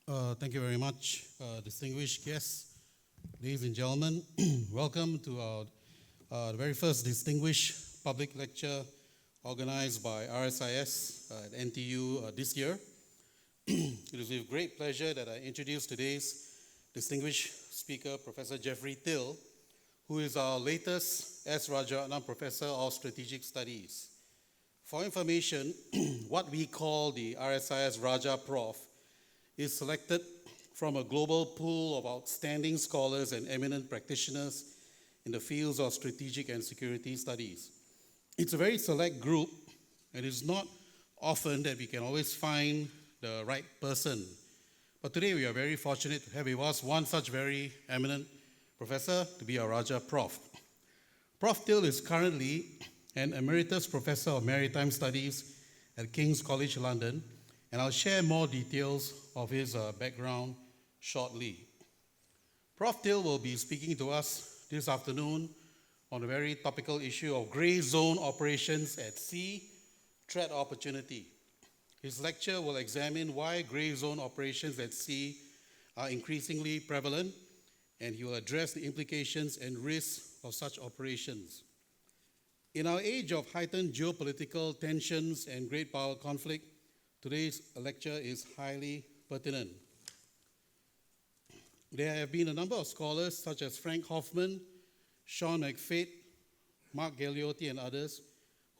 Thank you very much, distinguished guests, ladies and gentlemen. Welcome to our very first distinguished public lecture organized by RSIS at NTU this year. It is with great pleasure that I introduce today's distinguished speaker, Professor Geoffrey Till, who is our latest S. Rajaratnam Professor of Strategic Studies. For information, what we call the RSIS Raja Prof is selected from a global pool of outstanding scholars and eminent practitioners in the fields of strategic and security studies. It's a very select group, and it's not often that we can always find the right person. But today we are very fortunate to have with us one such very eminent professor to be our Raja Prof. Prof. Till is currently an Emeritus Professor of Maritime Studies at King's College London, and I'll share more details of his background shortly. Prof. Till will be speaking to us this afternoon on a very topical issue of gray zone operations at sea, threat opportunity. His lecture will examine why gray zone operations at sea are increasingly prevalent, and he will address the implications and risks of such operations. In our age of heightened geopolitical tensions and great power conflict, today's lecture is highly pertinent. There have been a number of scholars such as Frank Hoffman, Sean McFate, Mark Galeotti, and others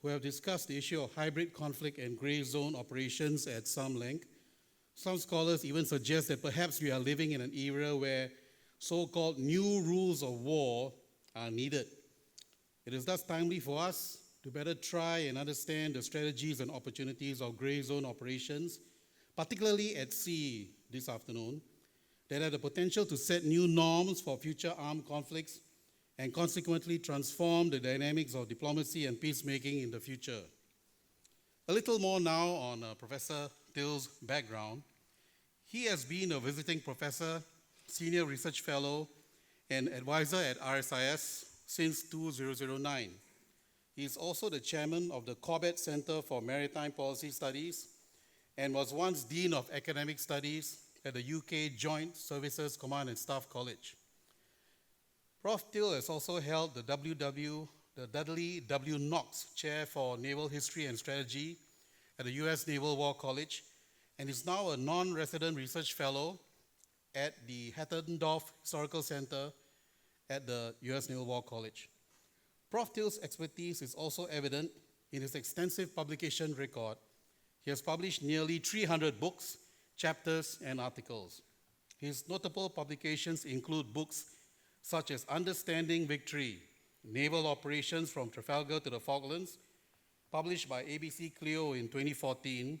who have discussed the issue of hybrid conflict and gray zone operations at some length. Some scholars even suggest that perhaps we are living in an era where so-called new rules of war are needed. It is thus timely for us to better try and understand the strategies and opportunities of gray zone operations, particularly at sea this afternoon, that have the potential to set new norms for future armed conflicts and consequently transform the dynamics of diplomacy and peacemaking in the future. A little more now on Professor Till's background. He has been a visiting professor, senior research fellow, and advisor at RSIS since 2009. He is also the chairman of the Corbett Center for Maritime Policy Studies and was once Dean of Academic Studies at the UK Joint Services Command and Staff College. Prof. Till has also held the Dudley W. Knox Chair for Naval History and Strategy at the US Naval War College and is now a non-resident research fellow at the Hattendorf Historical Center at the US Naval War College. Prof. Till's expertise is also evident in his extensive publication record. He has published nearly 300 books, chapters, and articles. His notable publications include books such as Understanding Victory, Naval Operations from Trafalgar to the Falklands, published by ABC Clio in 2014,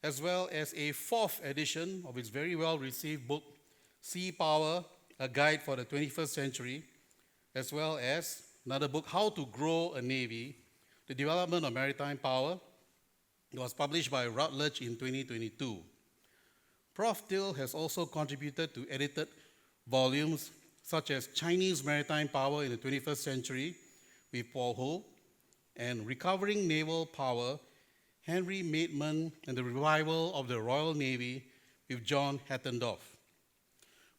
as well as a fourth edition of his very well-received book, Sea Power, A Guide for the 21st Century, as well as another book, How to Grow a Navy, The Development of Maritime Power. It was published by Routledge in 2022. Prof. Till has also contributed to edited volumes such as Chinese Maritime Power in the 21st Century with Paul Ho, and Recovering Naval Power, Henry Maidment and the Revival of the Royal Navy with John Hattendorf.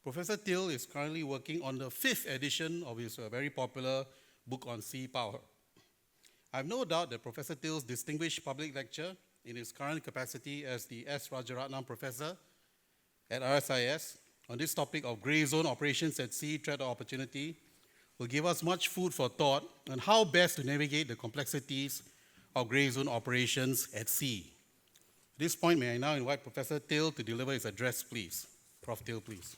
Professor Till is currently working on the 5th edition of his very popular book on sea power. I have no doubt that Professor Till's distinguished public lecture in his current capacity as the S. Rajaratnam Professor at RSIS on this topic of gray zone operations at sea, threat or opportunity, will give us much food for thought on how best to navigate the complexities of gray zone operations at sea. At this point, may I now invite Professor Till to deliver his address, please. Prof. Till, please.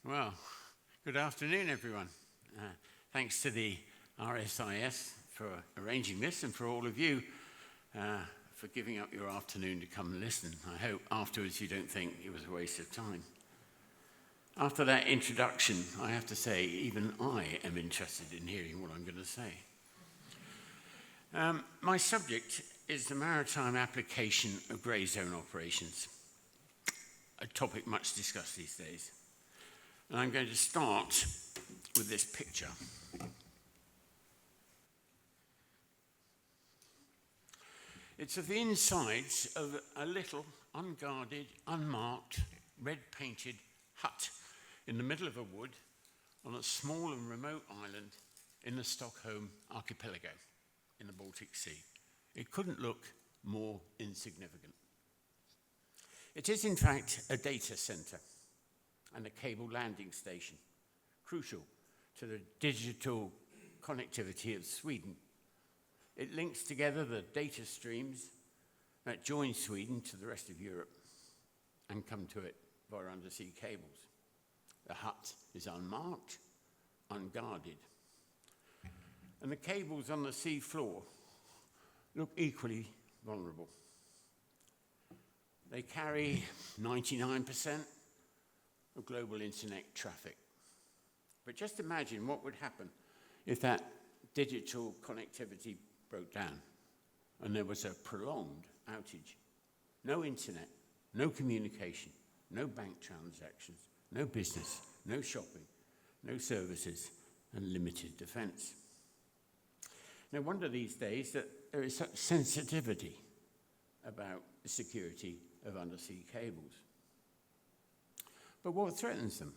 Well, good afternoon, everyone. Thanks to the RSIS for arranging this and for all of you for giving up your afternoon to come and listen. I hope afterwards you don't think it was a waste of time. After that introduction, I have to say, even I am interested in hearing what I'm going to say. My subject is the maritime application of grey zone operations, a topic much discussed these days. And I'm going to start with this picture. It's of the insides of a little, unguarded, unmarked, red-painted hut in the middle of a wood on a small and remote island in the Stockholm archipelago in the Baltic Sea. It couldn't look more insignificant. It is, in fact, a data center and a cable landing station, crucial to the digital connectivity of Sweden. It links together the data streams that join Sweden to the rest of Europe and come to it via undersea cables. The hut is unmarked, unguarded, and the cables on the sea floor look equally vulnerable. They carry 99% of global internet traffic. But just imagine what would happen if that digital connectivity broke down and there was a prolonged outage. No internet, no communication, no bank transactions, no business, no shopping, no services, and limited defense. No wonder these days that there is such sensitivity about the security of undersea cables. But what threatens them?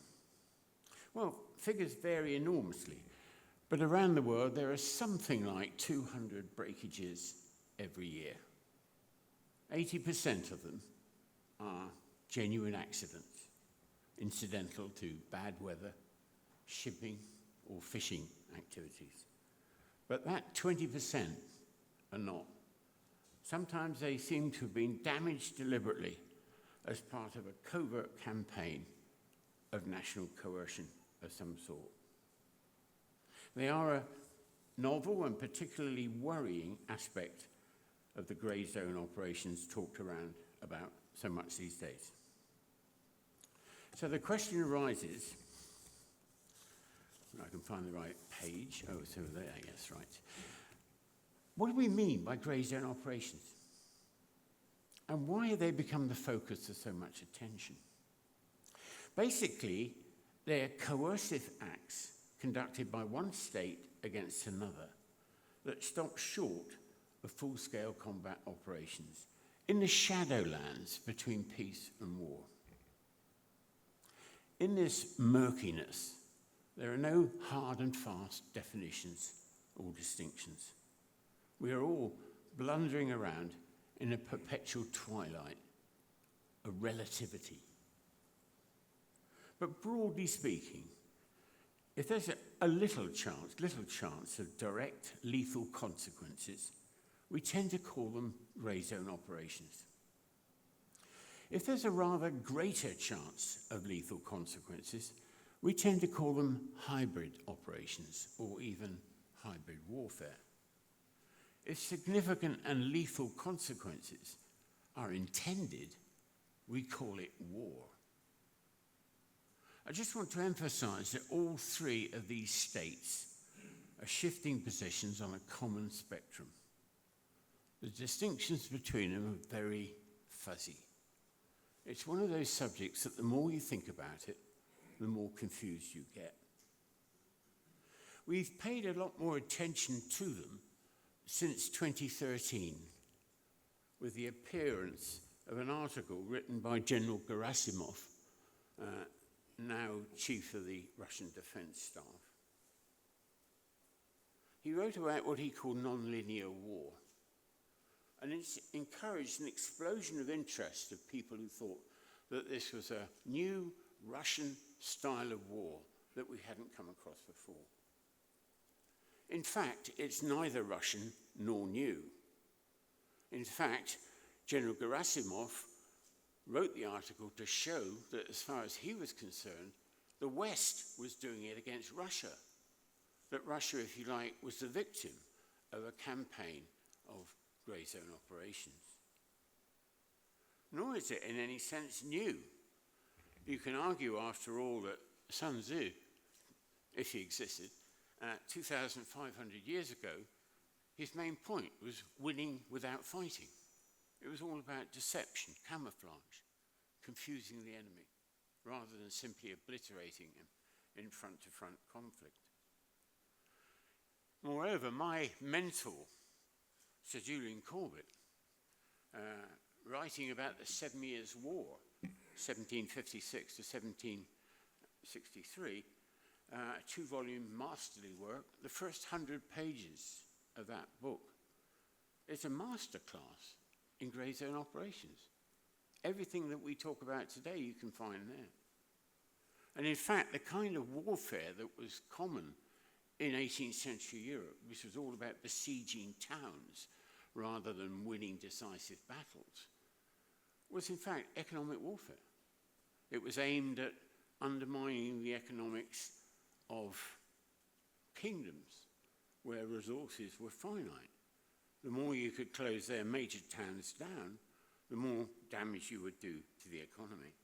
Well, figures vary enormously, but around the world there are something like 200 breakages every year. 80% of them are genuine accidents, incidental to bad weather, shipping, or fishing activities. But that 20% are not. Sometimes they seem to have been damaged deliberately as part of a covert campaign of national coercion of some sort. They are a novel and particularly worrying aspect of the grey zone operations talked around about so much these days. So the question arises, I can find the right page. Oh, it's over there, yes, right. What do we mean by grey zone operations? And why have they become the focus of so much attention? Basically, they're coercive acts conducted by one state against another that stop short of full-scale combat operations in the shadowlands between peace and war. In this murkiness, there are no hard and fast definitions or distinctions. We are all blundering around in a perpetual twilight, a relativity. But broadly speaking, if there's a little chance of direct lethal consequences, we tend to call them grey zone operations. If there's a rather greater chance of lethal consequences, we tend to call them hybrid operations or even hybrid warfare. If significant and lethal consequences are intended, we call it war. I just want to emphasize that all three of these states are shifting positions on a common spectrum. The distinctions between them are very fuzzy. It's one of those subjects that the more you think about it, the more confused you get. We've paid a lot more attention to them since 2013, with the appearance of an article written by General Gerasimov, now chief of the Russian Defense Staff. He wrote about what he called non-linear war, and it's encouraged an explosion of interest of people who thought that this was a new Russian style of war that we hadn't come across before. In fact, it's neither Russian nor new. In fact, General Gerasimov wrote the article to show that, as far as he was concerned, the West was doing it against Russia. That Russia, if you like, was the victim of a campaign of grey zone operations. Nor is it in any sense new. You can argue, after all, that Sun Tzu, if he existed, 2,500 years ago, his main point was winning without fighting. It was all about deception, camouflage, confusing the enemy, rather than simply obliterating him in front-to-front conflict. Moreover, my mentor, Sir Julian Corbett, writing about the 7 Years' War, 1756 to 1763, a 2-volume masterly work. The first 100 pages of that book is a masterclass in grey zone operations. Everything that we talk about today you can find there. And in fact, the kind of warfare that was common in 18th century Europe, which was all about besieging towns rather than winning decisive battles, was in fact economic warfare. It was aimed at undermining the economics of kingdoms where resources were finite. The more you could close their major towns down, the more damage you would do to the economy.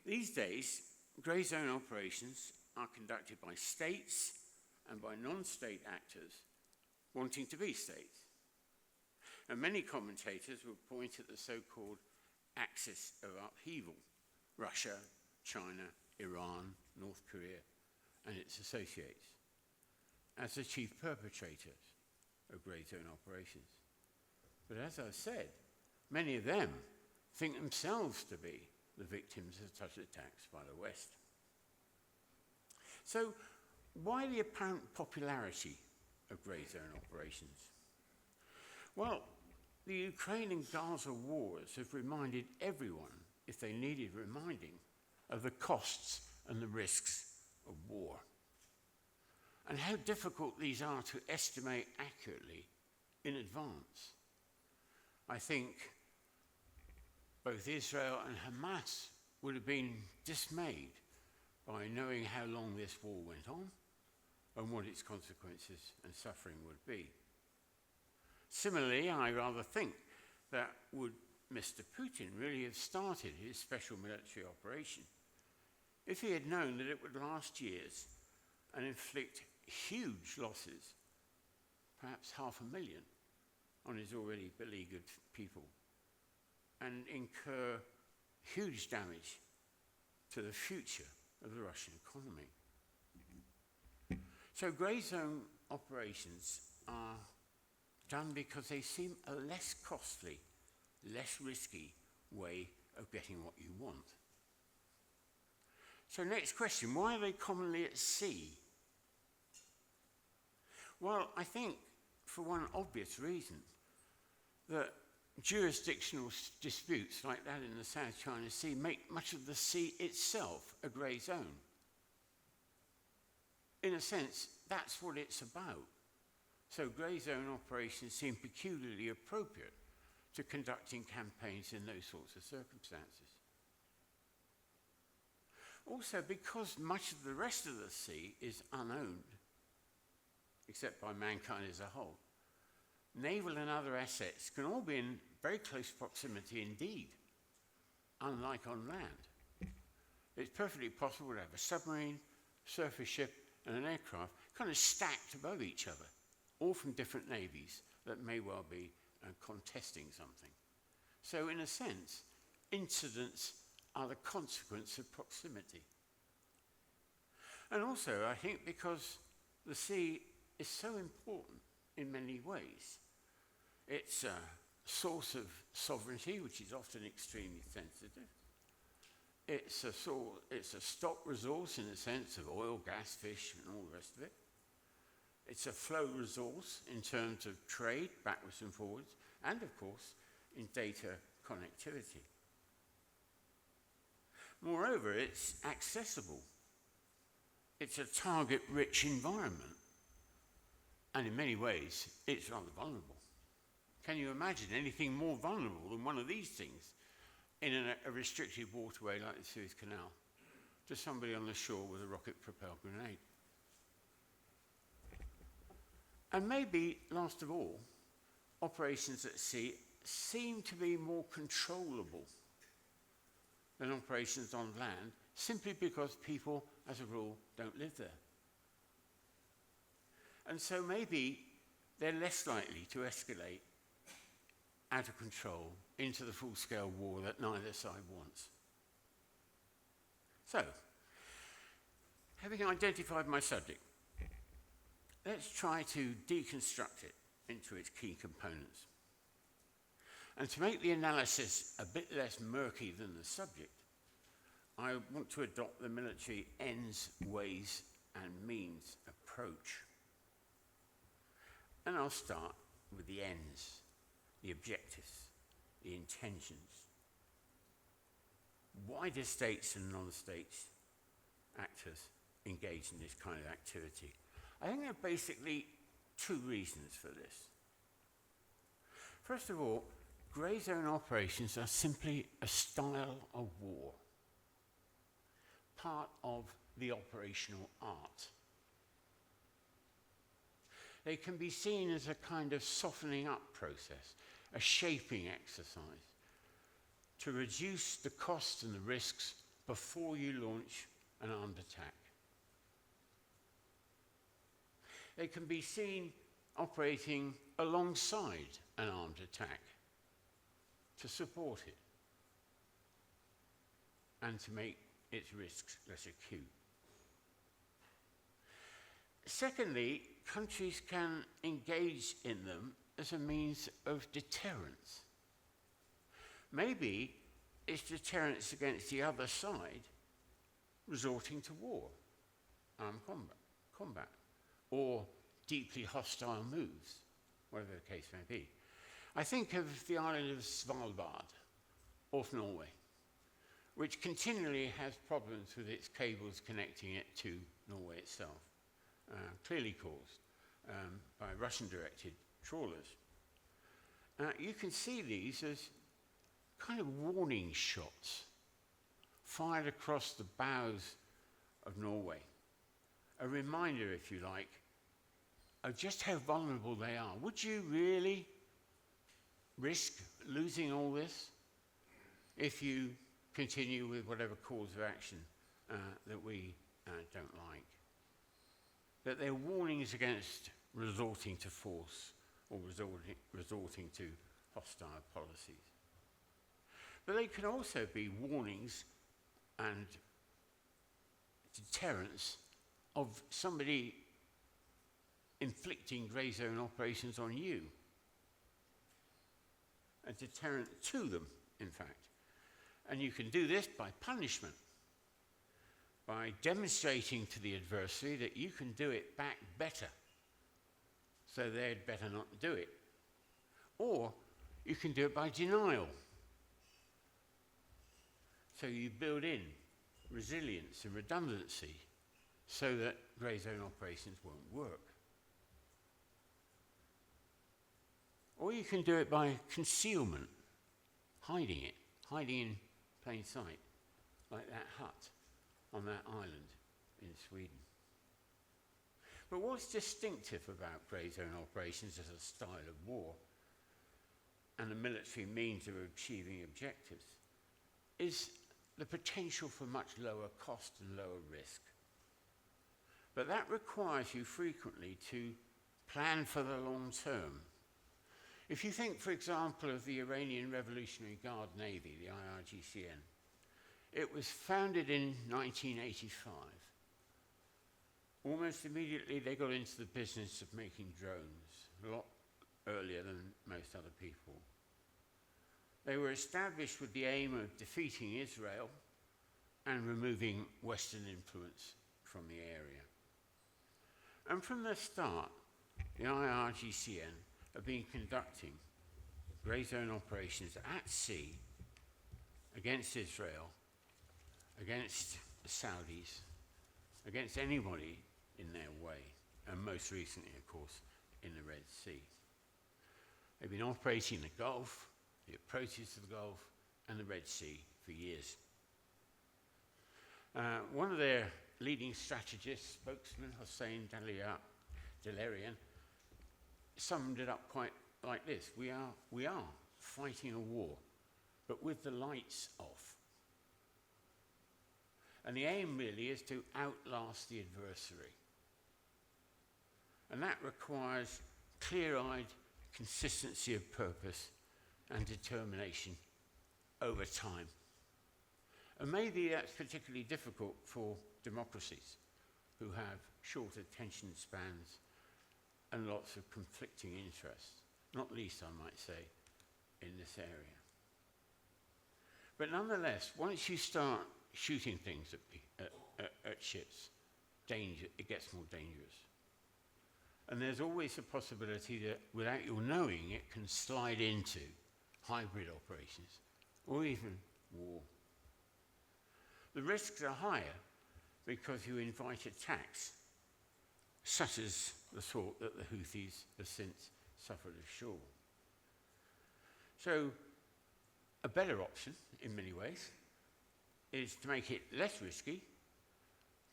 These days, grey zone operations are conducted by states and by non-state actors wanting to be states. And many commentators would point at the so-called axis of upheaval: Russia, China, Iran, North Korea, and its associates, as the chief perpetrators of grey zone operations. But as I said, many of them think themselves to be the victims of such attacks by the West. So, why the apparent popularity of grey zone operations? Well, the Ukraine and Gaza wars have reminded everyone, if they needed reminding, of the costs and the risks of war, and how difficult these are to estimate accurately in advance. I think both Israel and Hamas would have been dismayed by knowing how long this war went on and what its consequences and suffering would be. Similarly, I rather think that would Mr. Putin really have started his special military operation if he had known that it would last years and inflict huge losses, perhaps 500,000, on his already beleaguered people, and incur huge damage to the future of the Russian economy. So grey zone operations are done because they seem a less costly, less risky way of getting what you want. So next question, why are they commonly at sea? Well, I think for one obvious reason, that jurisdictional disputes like that in the South China Sea make much of the sea itself a grey zone. In a sense, that's what it's about. So grey zone operations seem peculiarly appropriate to conducting campaigns in those sorts of circumstances. Also, because much of the rest of the sea is unowned, except by mankind as a whole, naval and other assets can all be in very close proximity indeed, unlike on land. It's perfectly possible to have a submarine, surface ship, and an aircraft kind of stacked above each other, all from different navies that may well be contesting something. So in a sense, incidents are the consequence of proximity. And also, I think because the sea is so important in many ways. It's a source of sovereignty, which is often extremely sensitive. It's a stock resource in the sense of oil, gas, fish, and all the rest of it. It's a flow resource in terms of trade, backwards and forwards, and of course, in data connectivity. Moreover, it's accessible. It's a target-rich environment. And in many ways, it's rather vulnerable. Can you imagine anything more vulnerable than one of these things in a restricted waterway like the Suez Canal to somebody on the shore with a rocket-propelled grenade? And maybe, last of all, operations at sea seem to be more controllable than operations on land, simply because people, as a rule, don't live there. And so maybe they're less likely to escalate out of control into the full-scale war that neither side wants. So, having identified my subject, let's try to deconstruct it into its key components. And to make the analysis a bit less murky than the subject, I want to adopt the military ends, ways, and means approach. And I'll start with the ends, the objectives, the intentions. Why do states and non-states actors engage in this kind of activity? I think there are basically two reasons for this. First of all, grey zone operations are simply a style of war, part of the operational art. They can be seen as a kind of softening up process, a shaping exercise, to reduce the costs and the risks before you launch an armed attack. They can be seen operating alongside an armed attack to support it and to make its risks less acute. Secondly, countries can engage in them as a means of deterrence. Maybe it's deterrence against the other side resorting to war, armed combat, or deeply hostile moves, whatever the case may be. I think of the island of Svalbard, off Norway, which continually has problems with its cables connecting it to Norway itself, clearly caused by Russian-directed trawlers. You can see these as kind of warning shots fired across the bows of Norway. A reminder, if you like, of just how vulnerable they are. Would you really risk losing all this if you continue with whatever course of action that we don't like? That they're warnings against resorting to force or resorting to hostile policies. But they can also be warnings and deterrence of somebody inflicting grey zone operations on you. A deterrent to them, in fact. And you can do this by punishment, by demonstrating to the adversary that you can do it back better, so they'd better not do it. Or you can do it by denial. So you build in resilience and redundancy so that grey zone operations won't work. Or you can do it by concealment, hiding in plain sight, like that hut on that island in Sweden. But what's distinctive about grey zone operations as a style of war and a military means of achieving objectives is the potential for much lower cost and lower risk. But that requires you frequently to plan for the long term. If you think, for example, of the Iranian Revolutionary Guard Navy, the IRGCN, it was founded in 1985. Almost immediately they got into the business of making drones, a lot earlier than most other people. They were established with the aim of defeating Israel and removing Western influence from the area. And from the start, the IRGCN have been conducting grey zone operations at sea against Israel, against the Saudis, against anybody in their way, and most recently, of course, in the Red Sea. They've been operating in the Gulf, the approaches to the Gulf, and the Red Sea for years. One of their leading strategists, spokesman Hossein Dalerian, summed it up quite like this: we are fighting a war, but with the lights off. And the aim really is to outlast the adversary. And that requires clear-eyed consistency of purpose and determination over time. And maybe that's particularly difficult for democracies who have short attention spans and lots of conflicting interests, not least, I might say, in this area. But nonetheless, once you start shooting things at ships, it gets more dangerous. And there's always a possibility that without your knowing, it can slide into hybrid operations or even war. The risks are higher because you invite attacks, such as the sort that the Houthis have since suffered ashore. So, a better option, in many ways, is to make it less risky,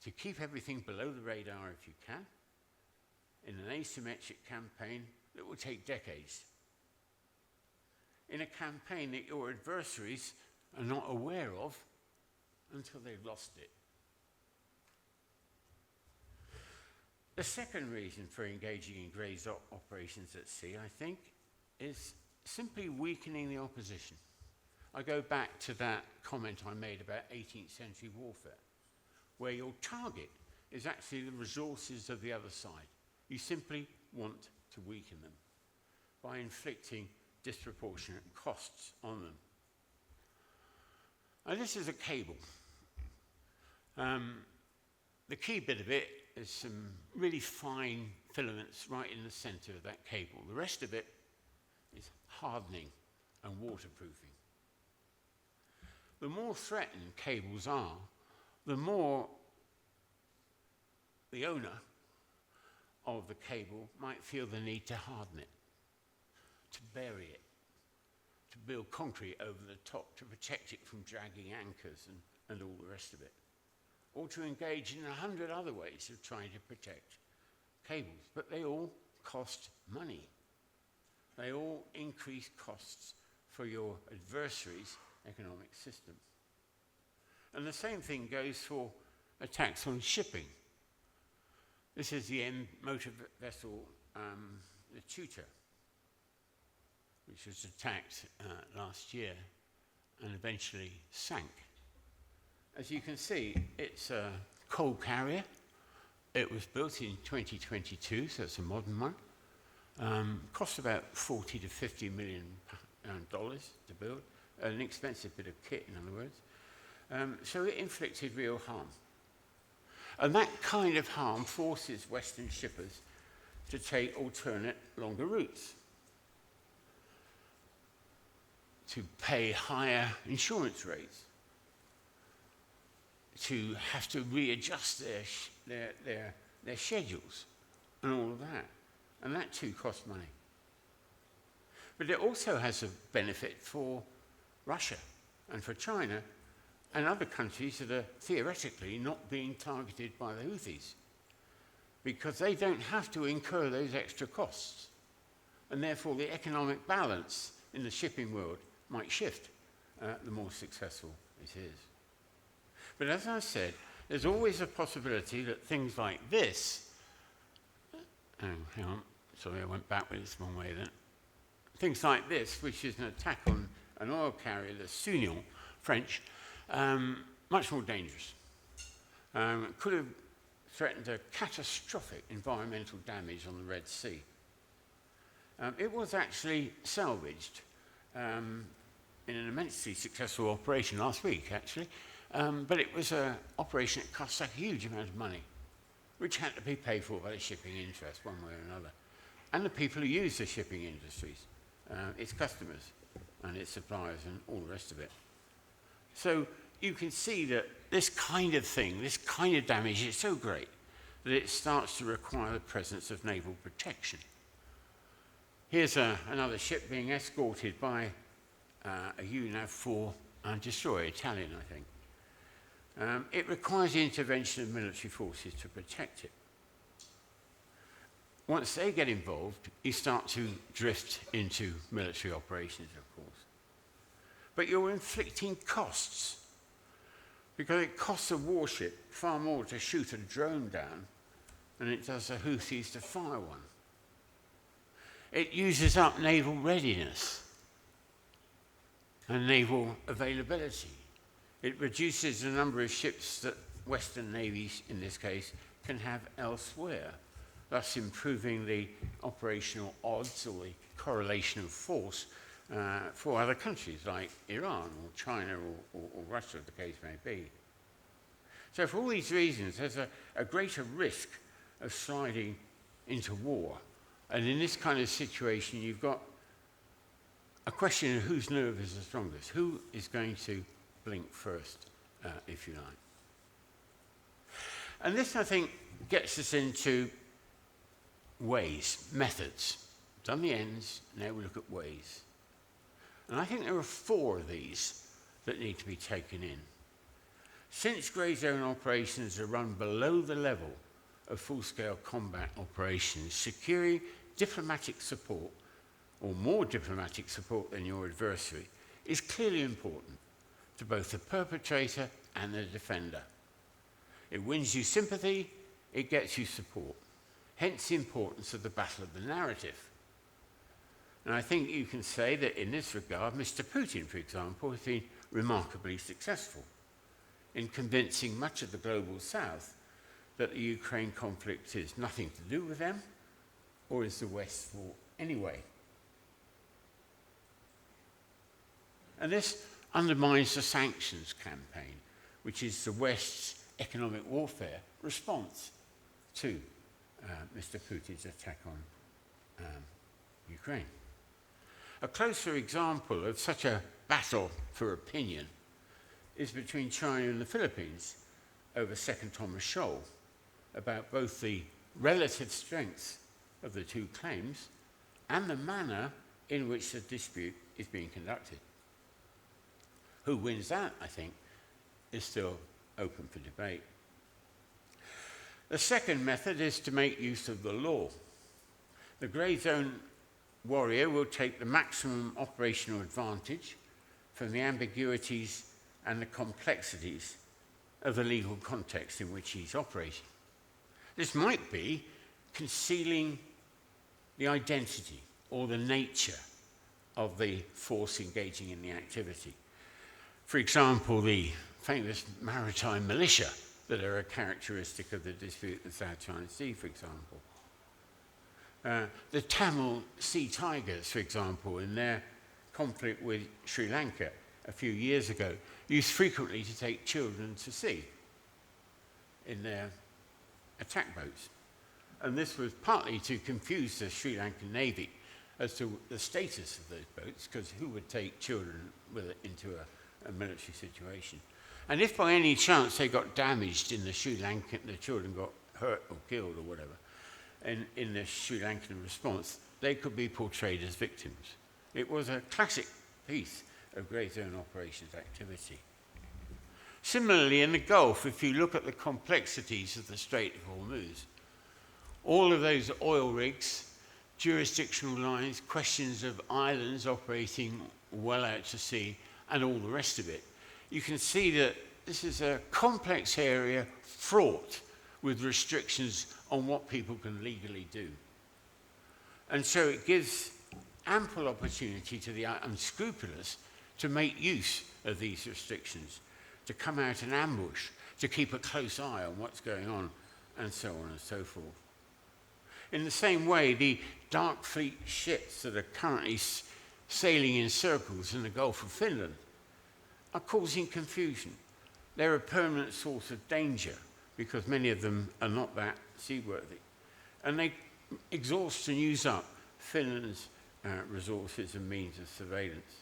to keep everything below the radar if you can, in an asymmetric campaign that will take decades. In a campaign that your adversaries are not aware of until they've lost it. The second reason for engaging in graze operations at sea, I think, is simply weakening the opposition. I go back to that comment I made about 18th century warfare, where your target is actually the resources of the other side. You simply want to weaken them by inflicting disproportionate costs on them. Now, this is a cable. The key bit of it is some really fine filaments right in the center of that cable. The rest of it is hardening and waterproofing. The more threatened cables are, the more the owner of the cable might feel the need to harden it, to bury it, to build concrete over the top to protect it from dragging anchors and all the rest of it, or to engage in 100 other ways of trying to protect cables. But they all cost money. They all increase costs for your adversary's economic system. And the same thing goes for attacks on shipping. This is the motor vessel, the Tutor, which was attacked last year and eventually sank. As you can see, it's a coal carrier. It was built in 2022, so it's a modern one. Cost about $40 to $50 million to build. An expensive bit of kit, in other words. So it inflicted real harm. And that kind of harm forces Western shippers to take alternate, longer routes, to pay higher insurance rates, to have to readjust their schedules and all of that. And that too costs money. But it also has a benefit for Russia and for China and other countries that are theoretically not being targeted by the Houthis, because they don't have to incur those extra costs. And therefore the economic balance in the shipping world might shift the more successful it is. But as I said, there's always a possibility that things like this, hang on, sorry, I went backwards one way then. Things like this, which is an attack on an oil carrier, the Sunion, French, much more dangerous. Could have threatened a catastrophic environmental damage on the Red Sea. It was actually salvaged in an immensely successful operation last week, actually. But it was an operation that cost a huge amount of money, which had to be paid for by the shipping interest one way or another. And the people who use the shipping industries, its customers and its suppliers and all the rest of it. So you can see that this kind of thing, this kind of damage is so great that it starts to require the presence of naval protection. Here's another ship being escorted by a UNAV-4 destroyer, Italian, I think. It requires the intervention of military forces to protect it. Once they get involved, you start to drift into military operations, of course. But you're inflicting costs, because it costs a warship far more to shoot a drone down than it does the Houthis to fire one. It uses up naval readiness and naval availability. It reduces the number of ships that Western navies, in this case, can have elsewhere, thus improving the operational odds or the correlation of force for other countries like Iran or China or Russia, the case may be. So for all these reasons, there's a greater risk of sliding into war. And in this kind of situation, you've got a question of whose nerve is the strongest, who is going to blink first, if you like. And this, I think, gets us into ways, methods. Done the ends, now we look at ways. And I think there are 4 of these that need to be taken in. Since grey zone operations are run below the level of full-scale combat operations, securing diplomatic support, or more diplomatic support than your adversary, is clearly important to both the perpetrator and the defender. It wins you sympathy, it gets you support. Hence the importance of the battle of the narrative. And I think you can say that in this regard, Mr. Putin, for example, has been remarkably successful in convincing much of the global south that the Ukraine conflict is nothing to do with them, or is the West's fault anyway. And this undermines the sanctions campaign, which is the West's economic warfare response to Mr. Putin's attack on Ukraine. A closer example of such a battle for opinion is between China and the Philippines over Second Thomas Shoal, about both the relative strengths of the two claims and the manner in which the dispute is being conducted. Who wins that, I think, is still open for debate. The second method is to make use of the law. The grey zone warrior will take the maximum operational advantage from the ambiguities and the complexities of the legal context in which he's operating. This might be concealing the identity or the nature of the force engaging in the activity. For example, the famous maritime militia that are a characteristic of the dispute in the South China Sea, for example. The Tamil Sea Tigers, for example, in their conflict with Sri Lanka a few years ago, used frequently to take children to sea in their attack boats. And this was partly to confuse the Sri Lankan Navy as to the status of those boats, because who would take children with it into a military situation? And if by any chance they got damaged in the Sri Lankan, the children got hurt or killed or whatever, in the Sri Lankan response, they could be portrayed as victims. It was a classic piece of grey zone operations activity. Similarly, in the Gulf, if you look at the complexities of the Strait of Hormuz, all of those oil rigs, jurisdictional lines, questions of islands operating well out to sea, and all the rest of it, you can see that this is a complex area fraught with restrictions on what people can legally do. And so it gives ample opportunity to the unscrupulous to make use of these restrictions, to come out and ambush, to keep a close eye on what's going on, and so on and so forth. In the same way, the dark fleet ships that are currently sailing in circles in the Gulf of Finland are causing confusion. They're a permanent source of danger because many of them are not that seaworthy. And they exhaust and use up Finland's resources and means of surveillance.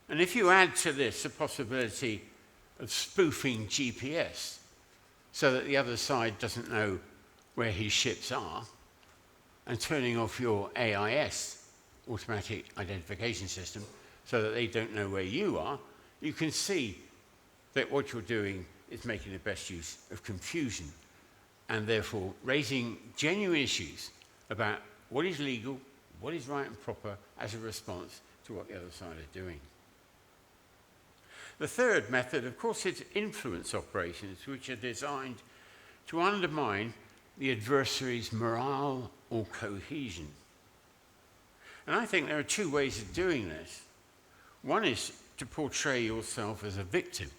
And if you add to this the possibility of spoofing GPS so that the other side doesn't know where his ships are, and turning off your AIS, automatic identification system, so that they don't know where you are, you can see that what you're doing is making the best use of confusion and therefore raising genuine issues about what is legal, what is right and proper as a response to what the other side are doing. The third method, of course, is influence operations, which are designed to undermine the adversary's morale or cohesion. And I think there are two ways of doing this. One is to portray yourself as a victim.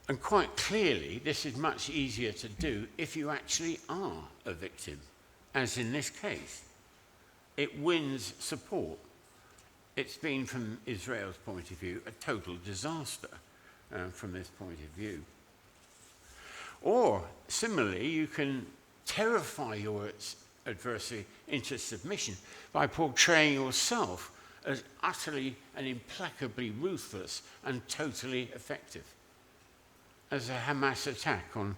And quite clearly, this is much easier to do if you actually are a victim, as in this case. It wins support it's been, from Israel's point of view, a total disaster from this point of view. Or, similarly, you can terrify your adversary into submission by portraying yourself as utterly and implacably ruthless and totally effective. As a Hamas attack on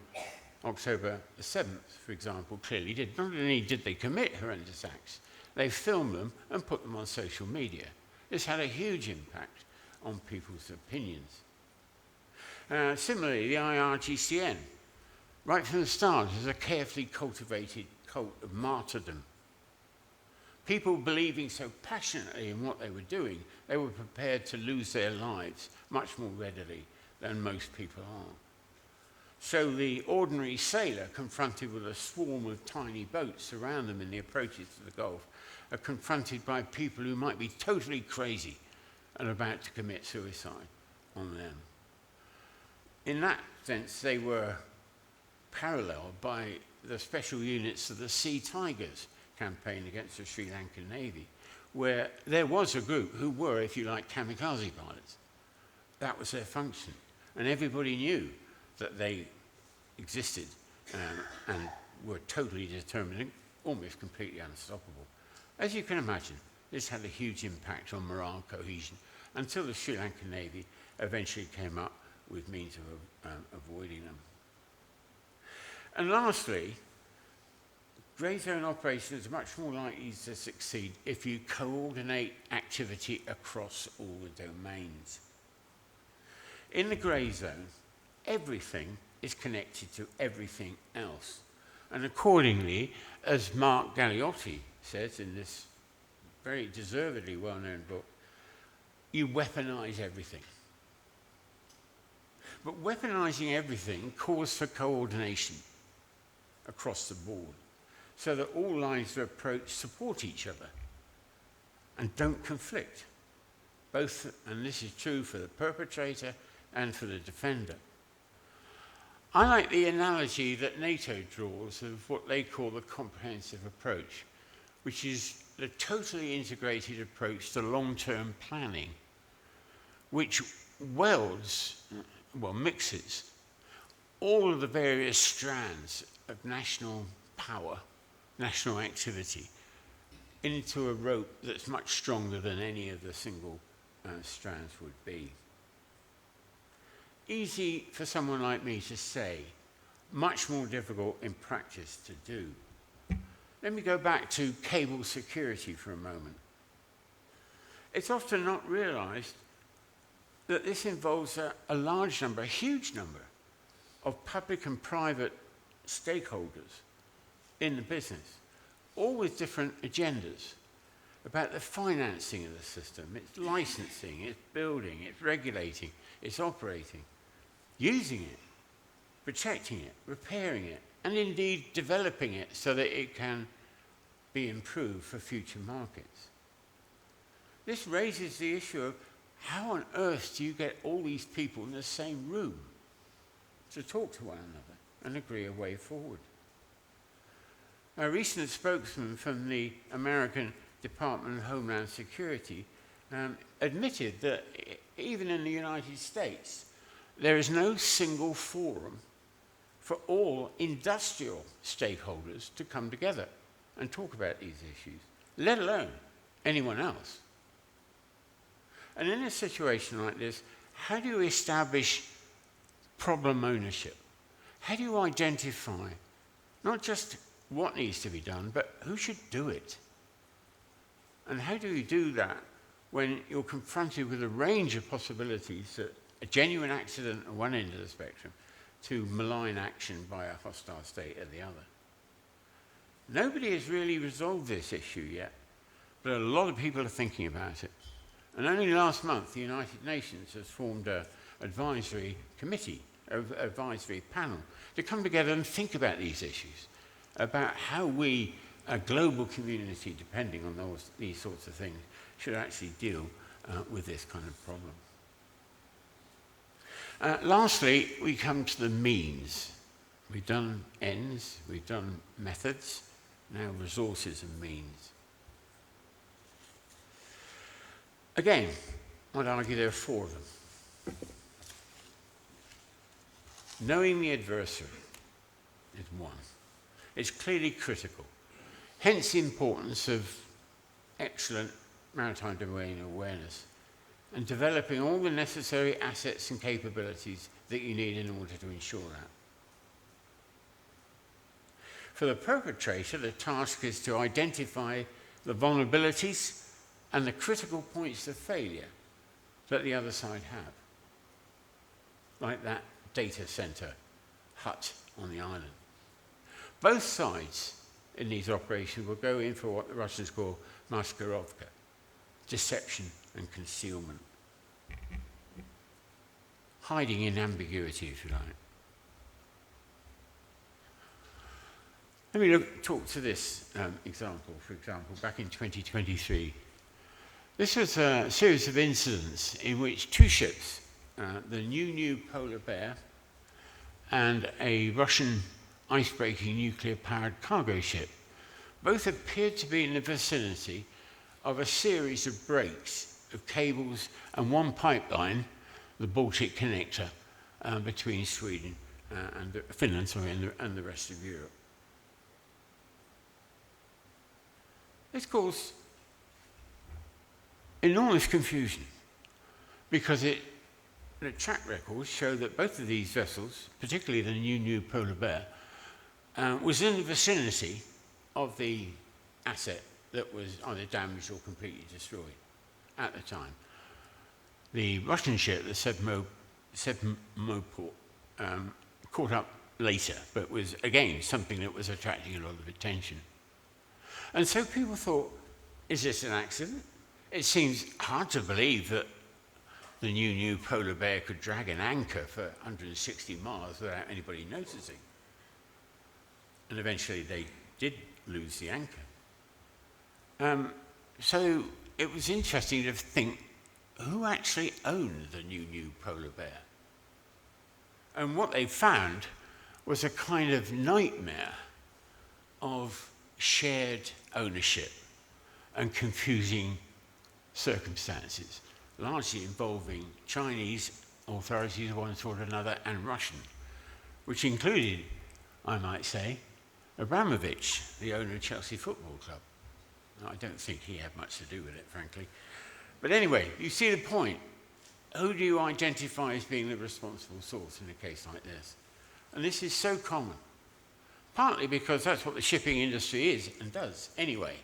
October the 7th, for example, clearly did. Not only did they commit horrendous acts, they filmed them and put them on social media. This had a huge impact on people's opinions. Similarly, the IRGCN, right from the start, is a carefully cultivated cult of martyrdom. People believing so passionately in what they were doing, they were prepared to lose their lives much more readily than most people are. So the ordinary sailor, confronted with a swarm of tiny boats around them in the approaches to the Gulf, are confronted by people who might be totally crazy and about to commit suicide on them. In that sense, they were paralleled by the special units of the Sea Tigers campaign against the Sri Lankan Navy, where there was a group who were, if you like, kamikaze pilots. That was their function. And everybody knew that they existed and were totally determined, almost completely unstoppable. As you can imagine, this had a huge impact on morale cohesion until the Sri Lankan Navy eventually came up with means of avoiding them. And lastly, grey zone operations are much more likely to succeed if you coordinate activity across all the domains. In the grey zone, everything is connected to everything else. And accordingly, as Mark Galeotti says in this very deservedly well-known book, you weaponize everything. But weaponizing everything calls for coordination across the board, so that all lines of approach support each other and don't conflict, both, and this is true for the perpetrator and for the defender. I like the analogy that NATO draws of what they call the comprehensive approach, which is the totally integrated approach to long-term planning, which mixes all of the various strands of national power, national activity, into a rope that's much stronger than any of the single strands would be. Easy for someone like me to say, much more difficult in practice to do. Let me go back to cable security for a moment. It's often not realized that this involves a large number, a huge number, of public and private stakeholders in the business, all with different agendas about the financing of the system, its licensing, its building, its regulating, its operating, using it, protecting it, repairing it, and indeed developing it so that it can be improved for future markets. This raises the issue of how on earth do you get all these people in the same room to talk to one another and agree a way forward? A recent spokesman from the American Department of Homeland Security admitted that even in the United States, there is no single forum for all industrial stakeholders to come together and talk about these issues, let alone anyone else. And in a situation like this, how do you establish problem ownership? How do you identify not just what needs to be done, but who should do it? And how do you do that when you're confronted with a range of possibilities, that a genuine accident at one end of the spectrum to malign action by a hostile state at the other? Nobody has really resolved this issue yet, but a lot of people are thinking about it. And only last month, the United Nations has formed an advisory committee, an advisory panel, to come together and think about these issues, about how we, a global community, depending on these sorts of things, should actually deal with this kind of problem. Lastly, we come to the means. We've done ends, we've done methods, now resources and means. Again, I'd argue there are four of them. Knowing the adversary is one. It's clearly critical. Hence the importance of excellent maritime domain awareness and developing all the necessary assets and capabilities that you need in order to ensure that. For the perpetrator, the task is to identify the vulnerabilities and the critical points of failure that the other side have, like that data center hut on the island. Both sides in these operations will go in for what the Russians call maskirovka, deception and concealment, hiding in ambiguity, if you like. Let me talk to this example, for example, back in 2023. This was a series of incidents in which two ships, the New Polar Bear and a Russian ice-breaking nuclear-powered cargo ship, both appeared to be in the vicinity of a series of breaks of cables and one pipeline, the Baltic connector, between Sweden and Finland and the rest of Europe. This caused enormous confusion because the track records show that both of these vessels, particularly the New Polar Bear, was in the vicinity of the asset that was either damaged or completely destroyed at the time. The Russian ship, the Sevastopol, caught up later, but was again something that was attracting a lot of attention. And so people thought, is this an accident? It seems hard to believe that the New Polar Bear could drag an anchor for 160 miles without anybody noticing. And eventually they did lose the anchor. So it was interesting to think, who actually owned the New Polar Bear? And what they found was a kind of nightmare of shared ownership and confusing circumstances, largely involving Chinese authorities of one sort or another and Russian, which included, I might say, Abramovich, the owner of Chelsea Football Club. Now, I don't think he had much to do with it, frankly. But anyway, you see the point. Who do you identify as being the responsible source in a case like this? And this is so common, partly because that's what the shipping industry is and does anyway,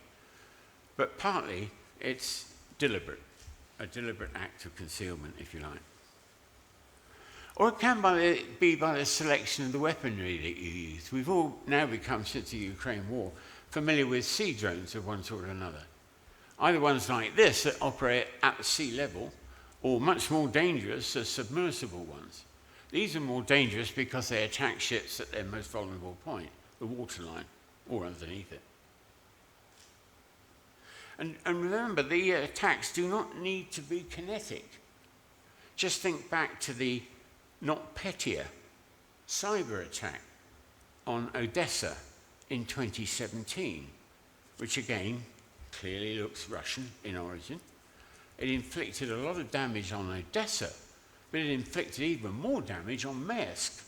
but partly it's deliberate, a deliberate act of concealment, if you like. Or it can be by the selection of the weaponry that you use. We've all now become, since the Ukraine war, familiar with sea drones of one sort or another. Either ones like this that operate at the sea level, or much more dangerous as submersible ones. These are more dangerous because they attack ships at their most vulnerable point, the waterline, or underneath it. And remember, the attacks do not need to be kinetic. Just think back to the NotPetya cyber attack on Odessa in 2017, which again clearly looks Russian in origin. It inflicted a lot of damage on Odessa, but it inflicted even more damage on Maersk,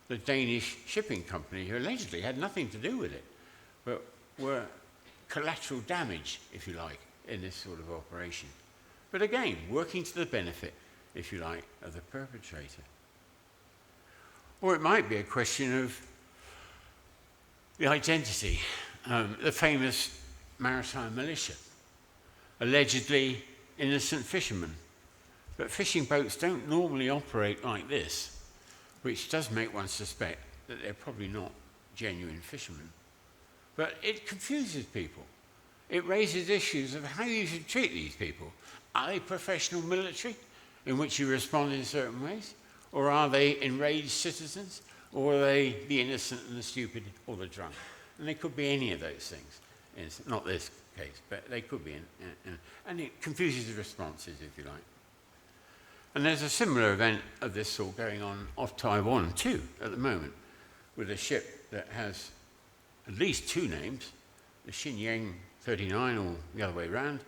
the Danish shipping company, who allegedly had nothing to do with it, but were collateral damage, if you like, in this sort of operation. But again, working to the benefit, if you like, of the perpetrator. Or it might be a question of the identity, the famous maritime militia, allegedly innocent fishermen. But fishing boats don't normally operate like this, which does make one suspect that they're probably not genuine fishermen. But it confuses people. It raises issues of how you should treat these people. Are they professional military, in which you respond in certain ways? Or are they enraged citizens? Or are they the innocent and the stupid or the drunk? And they could be any of those things. It's not this case, but they could be. And it confuses the responses, if you like. And there's a similar event of this sort going on off Taiwan too at the moment, with a ship that has at least two names, the Xinyang 39 or the other way around,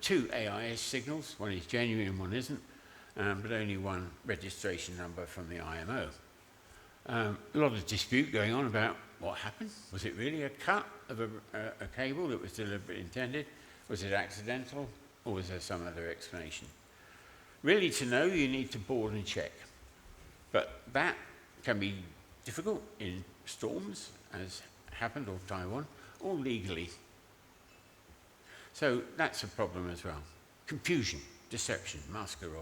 2 AIS signals, one is genuine and one isn't, but only one registration number from the IMO. A lot of dispute going on about what happened. Was it really a cut of a cable that was deliberately intended? Was it accidental? Or was there some other explanation? Really, to know, you need to board and check. But that can be difficult in storms, as happened off Taiwan, or legally. So that's a problem as well. Confusion, deception, masquerade,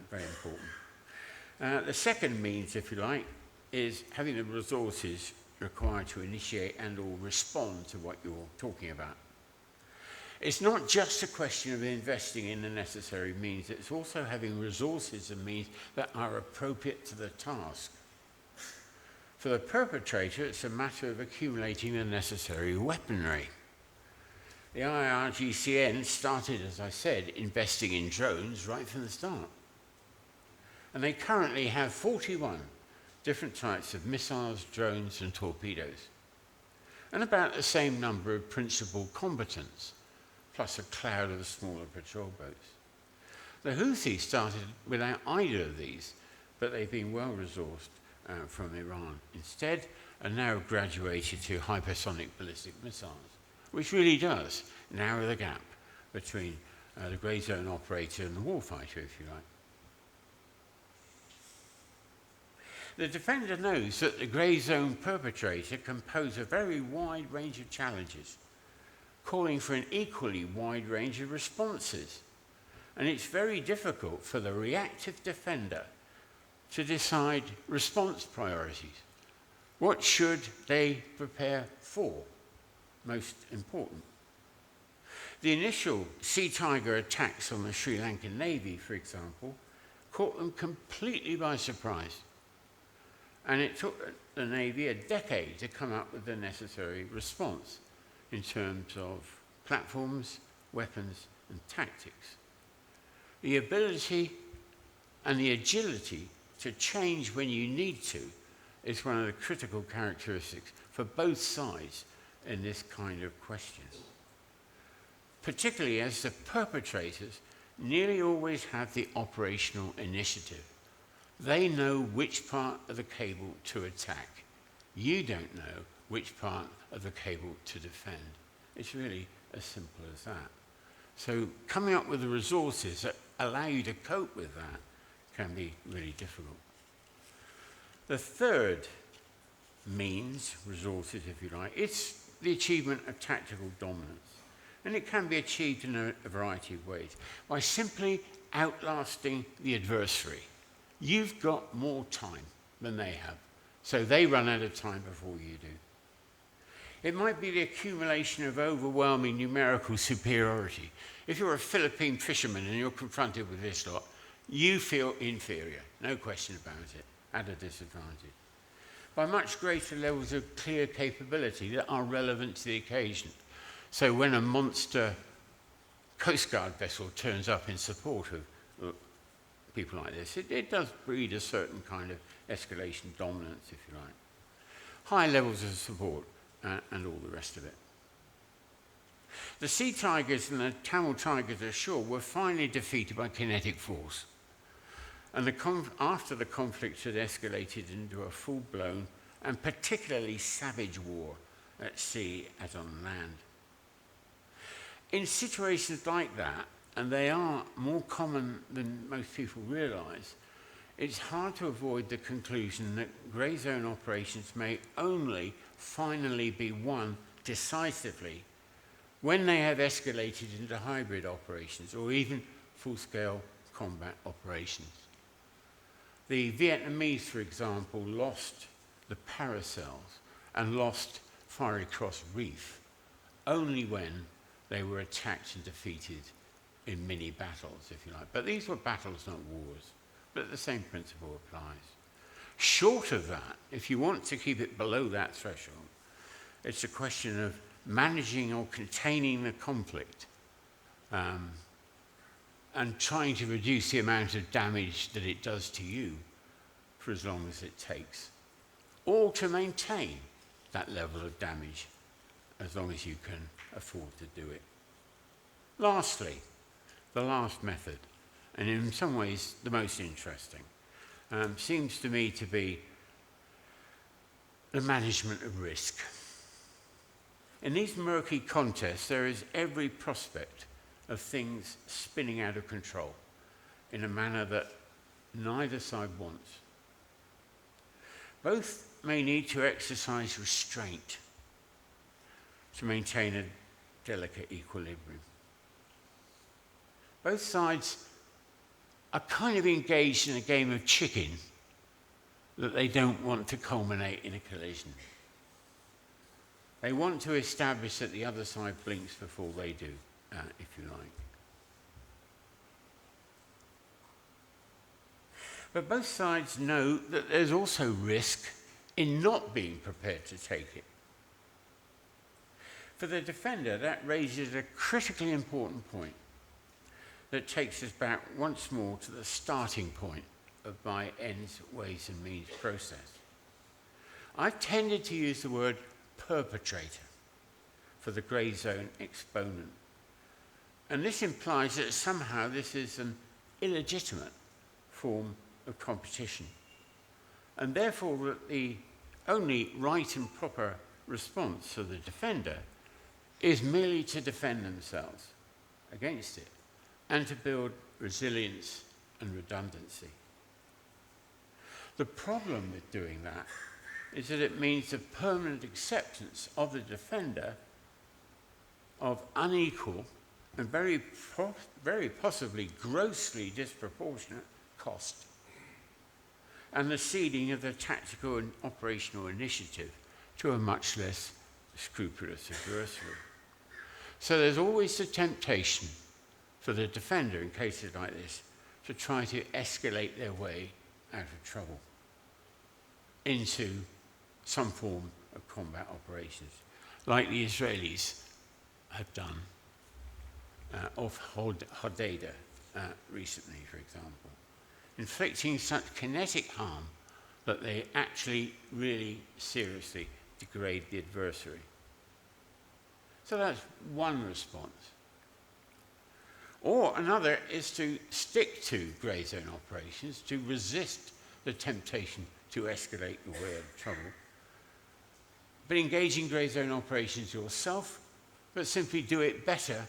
very important. The second means, if you like, is having the resources required to initiate and or respond to what you're talking about. It's not just a question of investing in the necessary means, it's also having resources and means that are appropriate to the task. For the perpetrator, it's a matter of accumulating the necessary weaponry. The IRGCN started, as I said, investing in drones right from the start. And they currently have 41 different types of missiles, drones, and torpedoes, and about the same number of principal combatants, plus a cloud of smaller patrol boats. The Houthis started without either of these, but they've been well resourced from Iran. Instead, are now graduated to hypersonic ballistic missiles, which really does narrow the gap between the grey zone operator and the warfighter, if you like. The defender knows that the grey zone perpetrator can pose a very wide range of challenges, calling for an equally wide range of responses. And it's very difficult for the reactive defender to decide response priorities. What should they prepare for? Most important. The initial Sea Tiger attacks on the Sri Lankan Navy, for example, caught them completely by surprise. And it took the Navy a decade to come up with the necessary response in terms of platforms, weapons, and tactics. The ability and the agility to change when you need to is one of the critical characteristics for both sides in this kind of question. Particularly as the perpetrators nearly always have the operational initiative. They know which part of the cable to attack. You don't know which part of the cable to defend. It's really as simple as that. So coming up with the resources that allow you to cope with that can be really difficult. The third means, resources if you like, it's the achievement of tactical dominance. And it can be achieved in a variety of ways. By simply outlasting the adversary. You've got more time than they have, so they run out of time before you do. It might be the accumulation of overwhelming numerical superiority. If you're a Philippine fisherman and you're confronted with this lot, you feel inferior, no question about it, at a disadvantage. By much greater levels of clear capability that are relevant to the occasion. So when a monster Coast Guard vessel turns up in support of people like this, it does breed a certain kind of escalation dominance, if you like. High levels of support and all the rest of it. The Sea Tigers and the Tamil Tigers ashore were finally defeated by kinetic force. And after the conflict had escalated into a full-blown and particularly savage war at sea as on land. In situations like that, and they are more common than most people realize, it's hard to avoid the conclusion that grey zone operations may only finally be won decisively when they have escalated into hybrid operations or even full-scale combat operations. The Vietnamese, for example, lost the Paracels and lost Fiery Cross Reef only when they were attacked and defeated in mini battles, if you like. But these were battles, not wars. But the same principle applies. Short of that, if you want to keep it below that threshold, it's a question of managing or containing the conflict and trying to reduce the amount of damage that it does to you for as long as it takes, or to maintain that level of damage as long as you can afford to do it. Lastly, the last method, and in some ways the most interesting, seems to me to be the management of risk. In these murky contests, there is every prospect of things spinning out of control in a manner that neither side wants. Both may need to exercise restraint to maintain a delicate equilibrium. Both sides are kind of engaged in a game of chicken that they don't want to culminate in a collision. They want to establish that the other side blinks before they do, if you like. But both sides know that there's also risk in not being prepared to take it. For the defender, that raises a critically important point that takes us back once more to the starting point of my ends, ways and means process. I've tended to use the word perpetrator for the grey zone exponent. And this implies that somehow this is an illegitimate form of competition. And therefore that the only right and proper response of the defender is merely to defend themselves against it and to build resilience and redundancy. The problem with doing that is that it means the permanent acceptance of the defender of unequal and very possibly grossly disproportionate cost, and the ceding of the tactical and operational initiative to a much less scrupulous adversary. So there's always the temptation for the defender in cases like this to try to escalate their way out of trouble into some form of combat operations, like the Israelis have done off Hodeidah recently, for example, inflicting such kinetic harm that they actually really seriously degrade the adversary. So that's one response. Or another is to stick to grey zone operations, to resist the temptation to escalate your way out of trouble, but engage in grey zone operations yourself, but simply do it better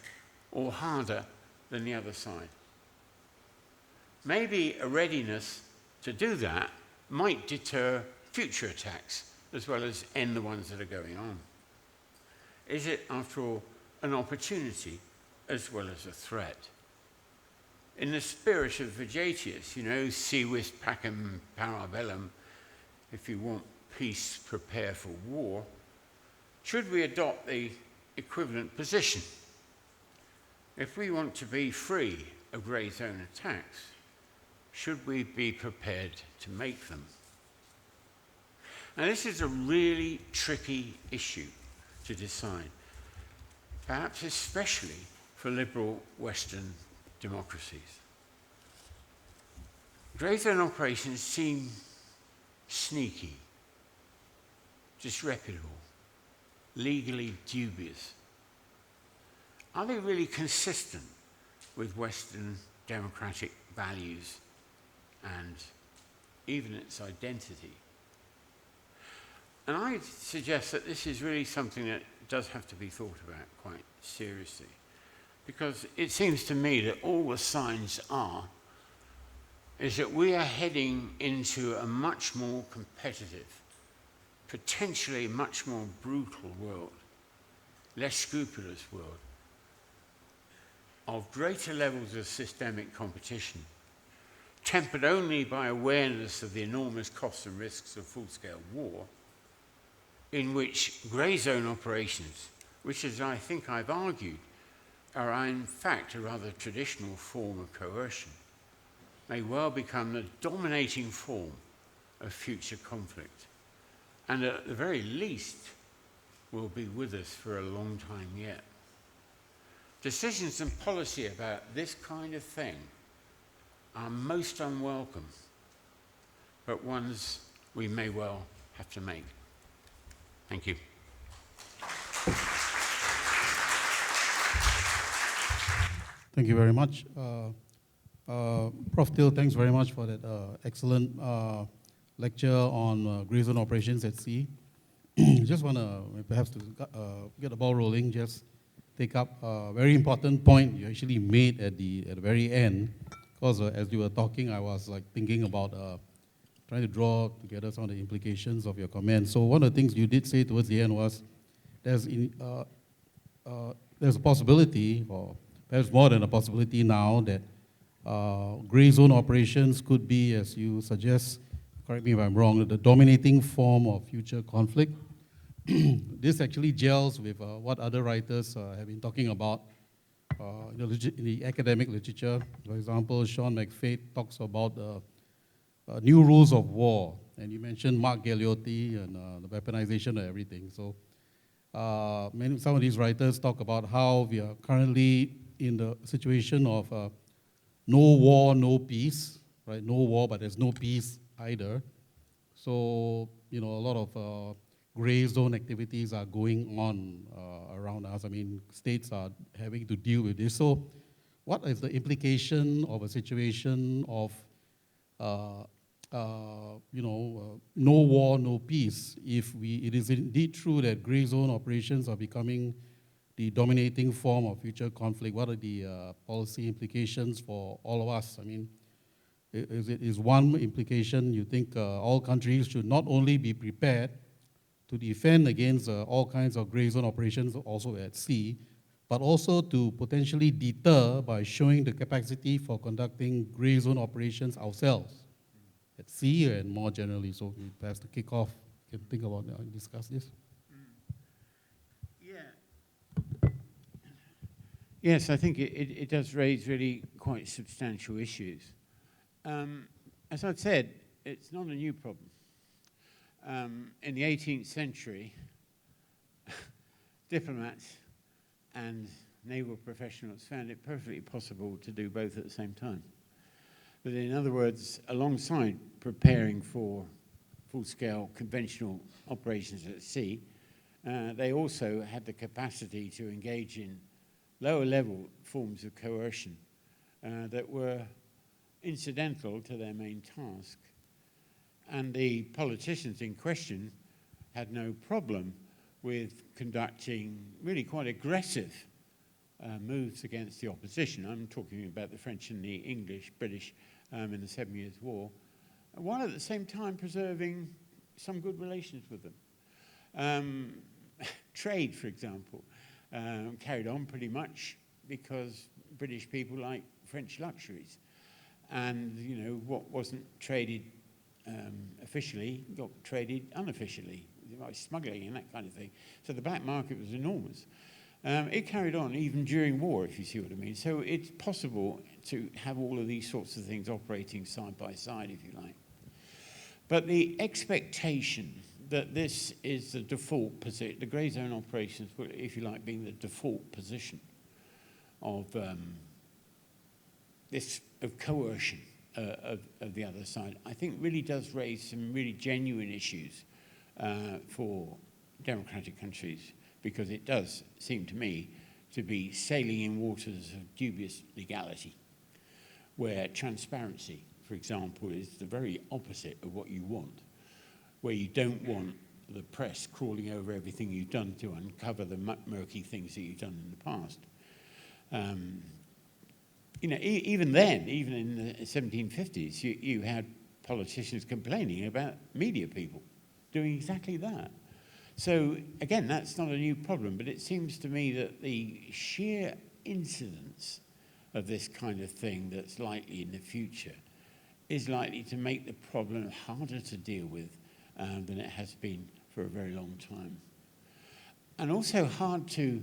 or harder than the other side. Maybe a readiness to do that might deter future attacks as well as end the ones that are going on. Is it, after all, an opportunity as well as a threat? In the spirit of Vegetius, si vis pacem para bellum, if you want peace, prepare for war, should we adopt the equivalent position? If we want to be free of grey zone attacks, should we be prepared to make them? Now, this is a really tricky issue to decide, perhaps especially for liberal Western democracies. Grey zone operations seem sneaky, disreputable, legally dubious. Are they really consistent with Western democratic values and even its identity? And I suggest that this is really something that does have to be thought about quite seriously, because it seems to me that all the signs is that we are heading into a much more competitive, potentially much more brutal world, less scrupulous world, of greater levels of systemic competition, tempered only by awareness of the enormous costs and risks of full-scale war, in which grey zone operations, which, as I think I've argued, are in fact a rather traditional form of coercion, may well become the dominating form of future conflict, and at the very least will be with us for a long time yet. Decisions and policy about this kind of thing are most unwelcome, but ones we may well have to make. Thank you. Thank you very much. Prof. Till, thanks very much for that excellent lecture on gray zone operations at sea. Just want to perhaps to get the ball rolling, just take up a very important point you actually made at the very end. Because as you were talking, I was like thinking about trying to draw together some of the implications of your comments. So one of the things you did say towards the end was there's a possibility, or perhaps more than a possibility now, that gray zone operations could be, as you suggest, correct me if I'm wrong, the dominating form of future conflict. This actually gels with what other writers have been talking about in the academic literature. For example, Sean McFate talks about new rules of war, and you mentioned Mark Galeotti and the weaponization of everything. So some of these writers talk about how we are currently in the situation of no war, no peace, right? No war, but there's no peace either. So, a lot of gray zone activities are going on around us. I mean, states are having to deal with this. So what is the implication of a situation of, no war, no peace, if it is indeed true that gray zone operations are becoming the dominating form of future conflict? What are the policy implications for all of us? I mean, is one implication you think all countries should not only be prepared to defend against all kinds of gray zone operations also at sea, but also to potentially deter by showing the capacity for conducting gray zone operations ourselves at sea and more generally? So perhaps to kick off, you can think about and discuss this. Yes, I think it does raise really quite substantial issues. As I've said, it's not a new problem. In the 18th century, diplomats and naval professionals found it perfectly possible to do both at the same time. But in other words, alongside preparing for full-scale conventional operations at sea, they also had the capacity to engage in lower-level forms of coercion that were incidental to their main task. And the politicians in question had no problem with conducting really quite aggressive moves against the opposition. I'm talking about the French and the English, British in the 7 Years' War, while at the same time preserving some good relations with them. Trade, for example, carried on pretty much because British people like French luxuries. And, what wasn't traded officially got traded unofficially, like smuggling and that kind of thing. So the black market was enormous. It carried on even during war, if you see what I mean. So it's possible to have all of these sorts of things operating side by side, if you like. But the expectation that this is the default position, the grey zone operations, if you like, being the default position of of coercion of the other side, I think really does raise some really genuine issues for democratic countries, because it does seem to me to be sailing in waters of dubious legality, where transparency, for example, is the very opposite of what you want, where you don't want the press crawling over everything you've done to uncover the murky things that you've done in the past. Even then, even in the 1750s, you had politicians complaining about media people doing exactly that. So, again, that's not a new problem, but it seems to me that the sheer incidence of this kind of thing that's likely in the future is likely to make the problem harder to deal with than it has been for a very long time. And also hard to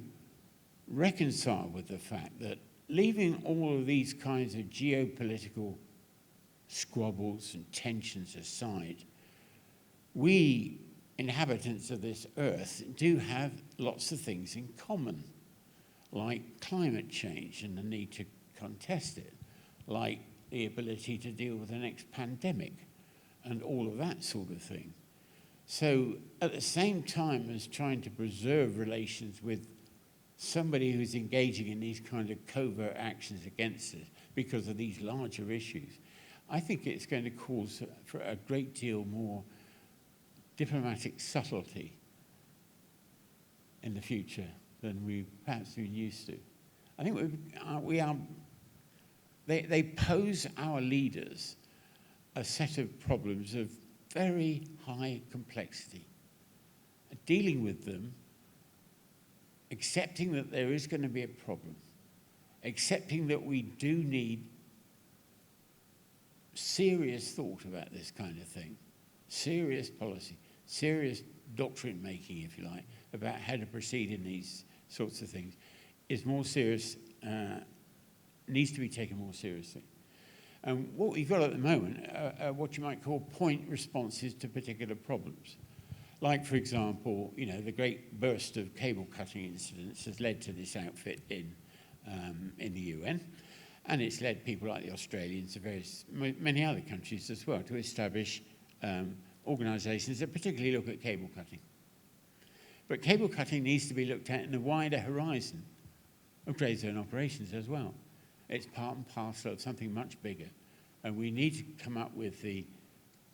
reconcile with the fact that leaving all of these kinds of geopolitical squabbles and tensions aside, we inhabitants of this earth do have lots of things in common, like climate change and the need to contest it, like the ability to deal with the next pandemic and all of that sort of thing. So at the same time as trying to preserve relations with somebody who's engaging in these kind of covert actions against us because of these larger issues, I think it's going to cause for a great deal more diplomatic subtlety in the future than we've perhaps been used to. I think they pose our leaders a set of problems of very high complexity. Dealing with them, accepting that there is going to be a problem, accepting that we do need serious thought about this kind of thing, serious policy, serious doctrine making, if you like, about how to proceed in these sorts of things, is more serious, needs to be taken more seriously. And what we've got at the moment are what you might call point responses to particular problems. Like, for example, the great burst of cable cutting incidents has led to this outfit in the UN, and it's led people like the Australians and many other countries as well to establish organisations that particularly look at cable cutting. But cable cutting needs to be looked at in a wider horizon of grey zone operations as well. It's part and parcel of something much bigger, and we need to come up with the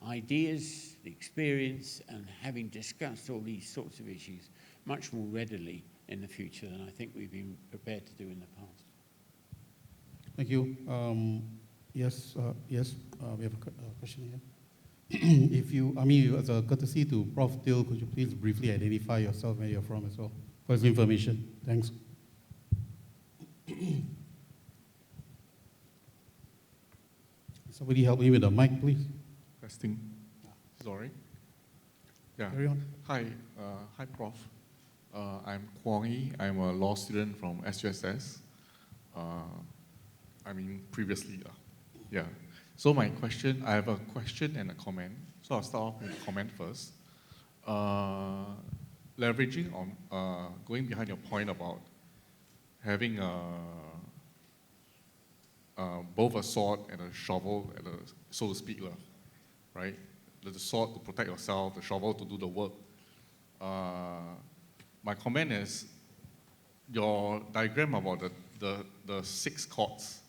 ideas, the experience, and having discussed all these sorts of issues much more readily in the future than I think we've been prepared to do in the past. Thank you. Yes, we have a question here. As a courtesy to Prof. Till, could you please briefly identify yourself, where you're from as well, for his information? Thanks. Somebody help me with the mic, please. Testing. Sorry. Yeah. Carry on. Hi, Prof. I'm Kwong Yi. I'm a law student from SUSS. Previously. Yeah. So I have a question and a comment. So I'll start off with a comment first. Leveraging on, going behind your point about having both a sword and a shovel, so to speak, right? The sword to protect yourself, the shovel to do the work. My comment is your diagram about the 6 cords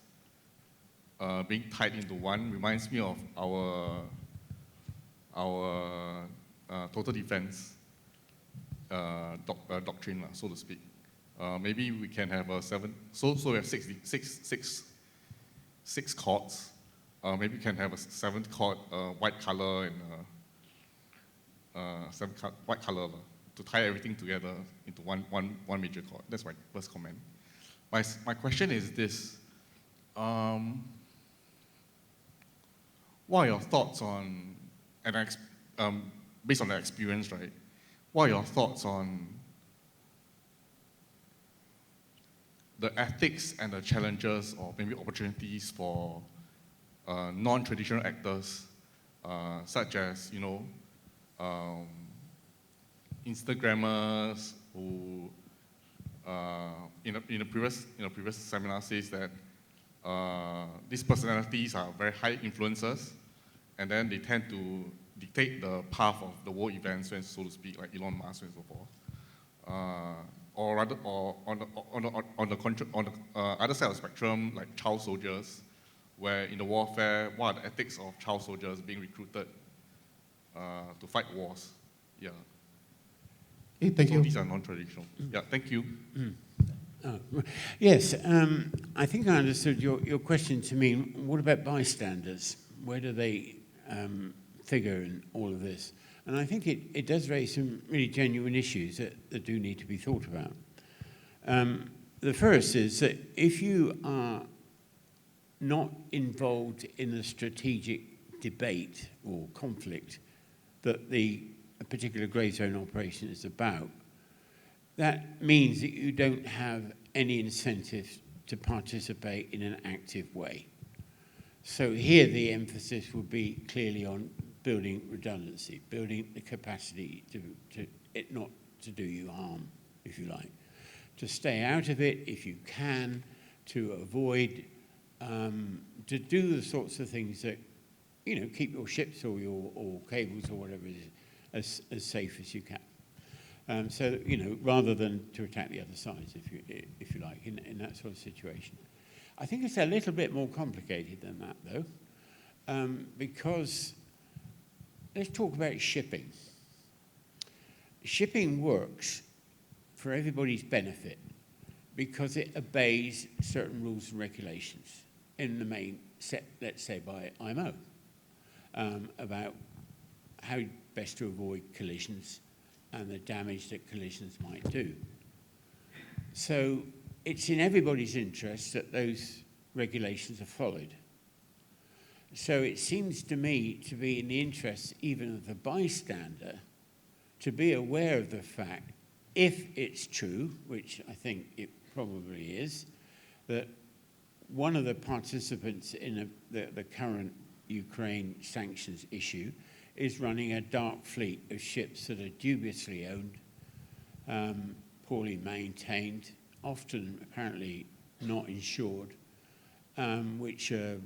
being tied into one reminds me of our total defense doctrine, so to speak. Maybe we can have a 7. So we have six cords. Maybe we can have a 7th cord, white color, and 7th white color to tie everything together into one major cord. That's my first comment. My question is this. What are your thoughts on, based on the experience, right? What are your thoughts on the ethics and the challenges or maybe opportunities for non-traditional actors, such as, Instagrammers who, in a previous seminar says that these personalities are very high influencers, and then they tend to dictate the path of the world events, so to speak, like Elon Musk and so forth. Or rather, on the other side of the spectrum, like child soldiers, where in the warfare, what are the ethics of child soldiers being recruited to fight wars? Yeah. Okay, thank you. These are non-traditional. Yeah, thank you. Yes, I think I understood your question to mean, what about bystanders? Where do they figure in all of this? And I think it does raise some really genuine issues that do need to be thought about. The first is that if you are not involved in the strategic debate or conflict that a particular grey zone operation is about, that means that you don't have any incentive to participate in an active way. So here the emphasis would be clearly on building redundancy, building the capacity to it not to do you harm, if you like, to stay out of it if you can, to avoid, to do the sorts of things that, keep your ships or cables or whatever it is as safe as you can. So, rather than to attack the other sides, if you like, in that sort of situation. I think it's a little bit more complicated than that, though, because let's talk about shipping. Shipping works for everybody's benefit because it obeys certain rules and regulations in the main set, let's say, by IMO, about how best to avoid collisions and the damage that collisions might do. So it's in everybody's interest that those regulations are followed. So it seems to me to be in the interest even of the bystander to be aware of the fact, if it's true, which I think it probably is, that one of the participants in the current Ukraine sanctions issue is running a dark fleet of ships that are dubiously owned, poorly maintained, often apparently not insured, which are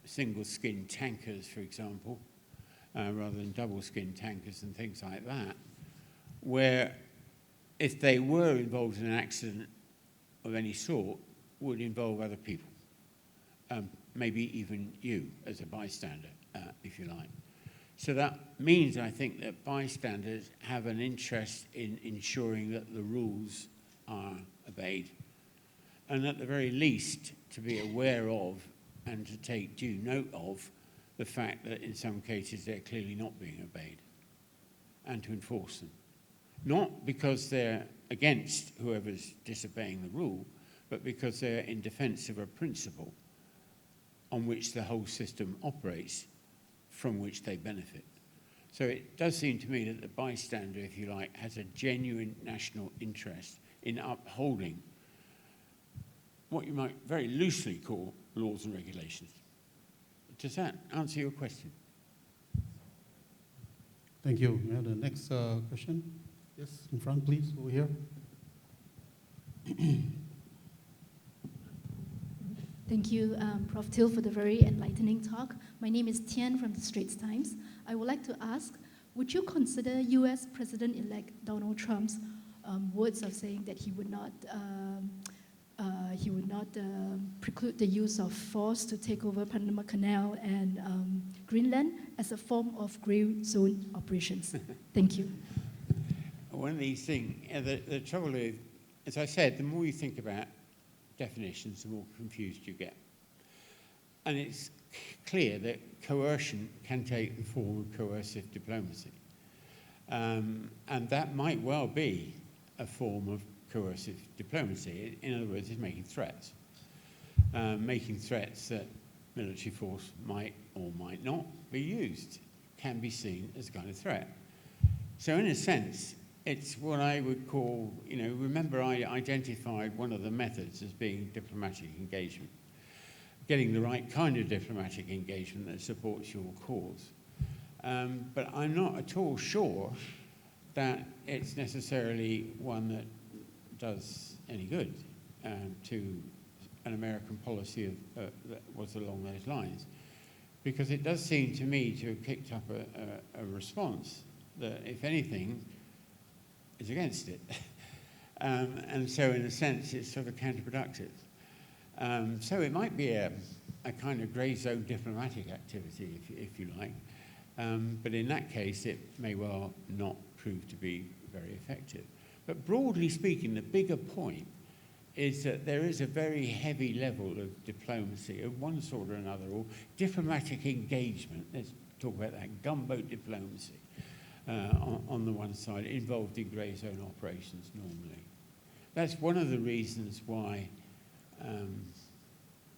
single-skin tankers, for example, rather than double-skin tankers and things like that, where if they were involved in an accident of any sort, would involve other people, maybe even you as a bystander, if you like. So that means, I think, that bystanders have an interest in ensuring that the rules are obeyed, and at the very least to be aware of and to take due note of the fact that in some cases they're clearly not being obeyed, and to enforce them. Not because they're against whoever's disobeying the rule, but because they're in defense of a principle on which the whole system operates, from which they benefit. So it does seem to me that the bystander, if you like, has a genuine national interest in upholding what you might very loosely call laws and regulations. Does that answer your question? Thank you. We have the next question. Yes, in front, please, over here. Thank you, Prof. Till, for the very enlightening talk. My name is Tian from the Straits Times. I would like to ask, would you consider U.S. President-elect Donald Trump's words of saying that he would not preclude the use of force to take over Panama Canal and Greenland as a form of gray zone operations? Thank you. One of these things, the trouble is, as I said, the more you think about definitions, the more confused you get. And it's clear that coercion can take the form of coercive diplomacy. And that might well be a form of coercive diplomacy. In other words, it's making threats. Making threats that military force might or might not be used can be seen as a kind of threat. So in a sense, it's what I would call, remember I identified one of the methods as being diplomatic engagement, getting the right kind of diplomatic engagement that supports your cause. But I'm not at all sure that it's necessarily one that does any good to an American policy that was along those lines. Because it does seem to me to have kicked up a response that, if anything, is against it. And so in a sense, it's sort of counterproductive. So it might be a kind of grey zone diplomatic activity, if you like. But in that case, it may well not prove to be very effective. But broadly speaking, the bigger point is that there is a very heavy level of diplomacy of one sort or another, or diplomatic engagement, let's talk about that, gunboat diplomacy, on the one side, involved in grey zone operations normally. That's one of the reasons why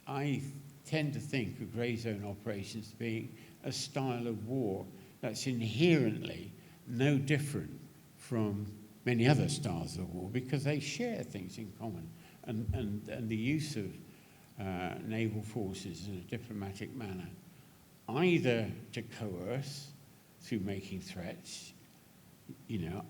I tend to think of grey zone operations being a style of war that's inherently no different from many other styles of war, because they share things in common. And the use of naval forces in a diplomatic manner, either to coerce through making threats, you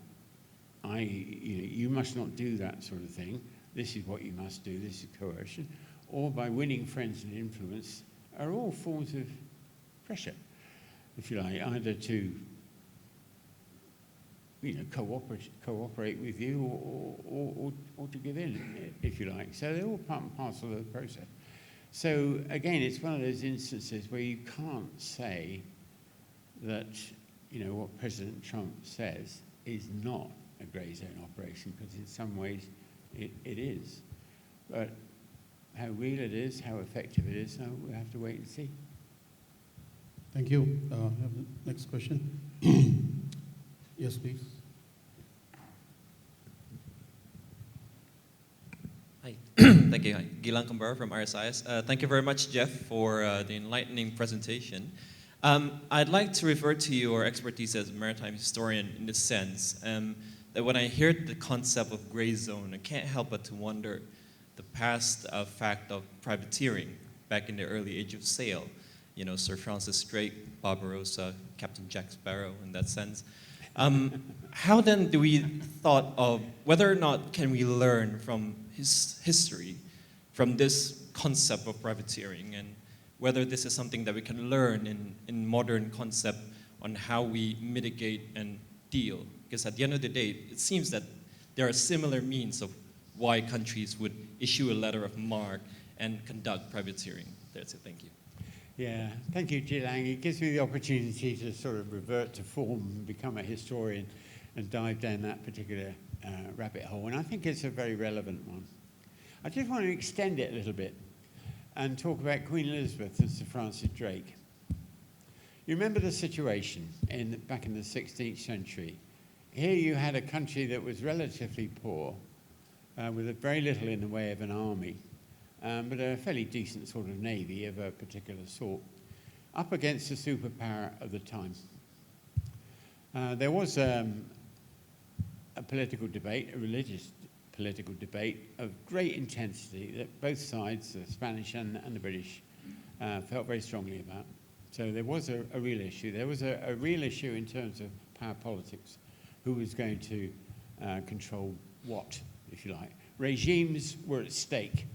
must not do that sort of thing, this is what you must do, this is coercion, or by winning friends and influence, are all forms of pressure, if you like, either to cooperate with you or to give in, if you like. So they're all part and parcel of the process. So again, it's one of those instances where you can't say that, what President Trump says is not a grey zone operation, because in some ways it is. But how real it is, how effective it is, we'll have to wait and see. Thank you. I have the next question. Yes, please. Hi. Thank you. Hi. Gilang Kambara from RSIS. Thank you very much, Jeff, for the enlightening presentation. I'd like to refer to your expertise as a maritime historian in the sense that when I hear the concept of gray zone, I can't help but to wonder the past fact of privateering back in the early age of sail. Sir Francis Drake, Barbarossa, Captain Jack Sparrow in that sense. How then do we thought of whether or not can we learn from his history, from this concept of privateering, and whether this is something that we can learn in modern concept on how we mitigate and deal? Because at the end of the day, it seems that there are similar means of why countries would issue a letter of marque and conduct privateering. That's it. Thank you. Yeah, thank you, Gilang. It gives me the opportunity to sort of revert to form and become a historian and dive down that particular rabbit hole. And I think it's a very relevant one. I just want to extend it a little bit and talk about Queen Elizabeth and Sir Francis Drake. You remember the situation back in the 16th century. Here you had a country that was relatively poor, with very little in the way of an army, but a fairly decent sort of navy of a particular sort, up against the superpower of the time. There was a political debate, a religious political debate of great intensity that both sides, the Spanish and the British, felt very strongly about. So there was a real issue. There was a real issue in terms of power politics. Who was going to control what, if you like. Regimes were at stake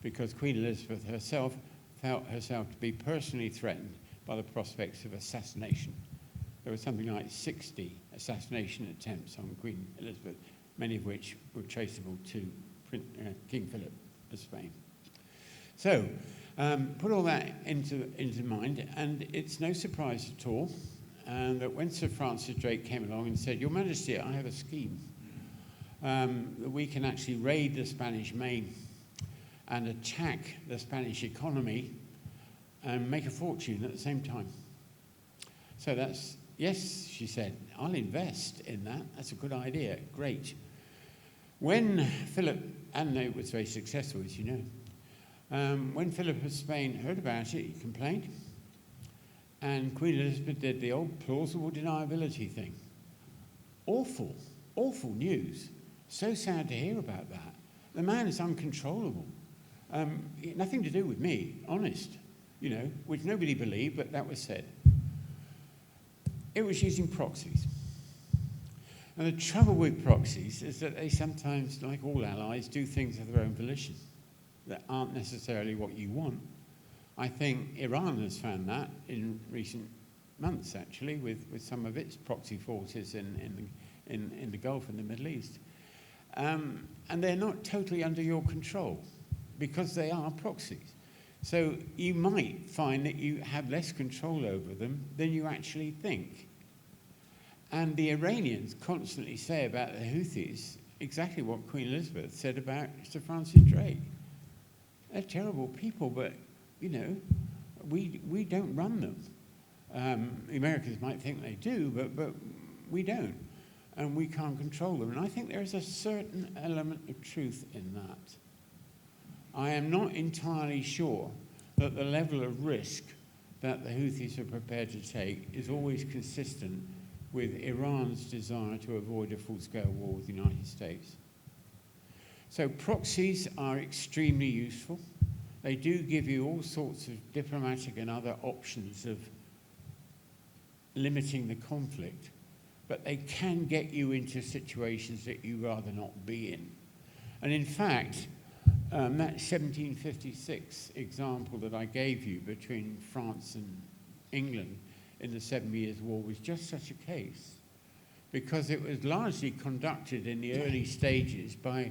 because Queen Elizabeth herself felt herself to be personally threatened by the prospects of assassination. There were something like 60 assassination attempts on Queen Elizabeth, many of which were traceable to King Philip of Spain. So, put all that into mind, and it's no surprise at all that when Sir Francis Drake came along and said, "Your Majesty, I have a scheme that we can actually raid the Spanish Main and attack the Spanish economy and make a fortune at the same time." So that's, yes, she said, I'll invest in that. That's a good idea. Great. When Philip, and it was very successful, as you know, when Philip of Spain heard about it, he complained. And Queen Elizabeth did the old plausible deniability thing. Awful, awful news. So sad to hear about that. The man is uncontrollable. Nothing to do with me, honest, which nobody believed, but that was said. It was using proxies. And the trouble with proxies is that they sometimes, like all allies, do things of their own volition that aren't necessarily what you want. I think Iran has found that in recent months, actually, with some of its proxy forces in the Gulf and the Middle East. And they're not totally under your control because they are proxies. So you might find that you have less control over them than you actually think. And the Iranians constantly say about the Houthis exactly what Queen Elizabeth said about Sir Francis Drake. They're terrible people, but we don't run them. The Americans might think they do, but we don't. And we can't control them. And I think there is a certain element of truth in that. I am not entirely sure that the level of risk that the Houthis are prepared to take is always consistent with Iran's desire to avoid a full-scale war with the United States. So proxies are extremely useful. They do give you all sorts of diplomatic and other options of limiting the conflict, but they can get you into situations that you'd rather not be in. And in fact, that 1756 example that I gave you between France and England in the 7 Years' War was just such a case, because it was largely conducted in the early stages by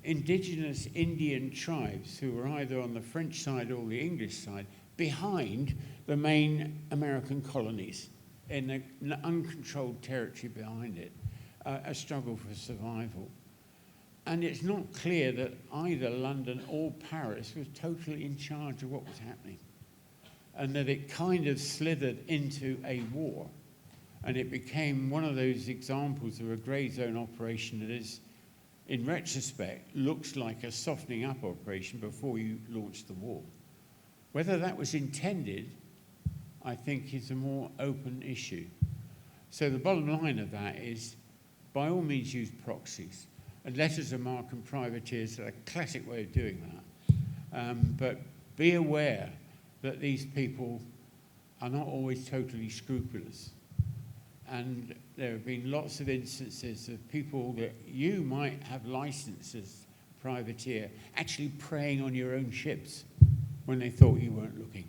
indigenous Indian tribes who were either on the French side or the English side behind the main American colonies in an uncontrolled territory behind it, a struggle for survival. And it's not clear that either London or Paris was totally in charge of what was happening, and that it kind of slithered into a war. And it became one of those examples of a grey zone operation that is, in retrospect, looks like a softening up operation before you launch the war. Whether that was intended, I think, is a more open issue. So the bottom line of that is, by all means, use proxies. And letters of marque and privateers are a classic way of doing that. But be aware that these people are not always totally scrupulous. And there have been lots of instances of people that you might have licensed as privateer actually preying on your own ships when they thought you weren't looking.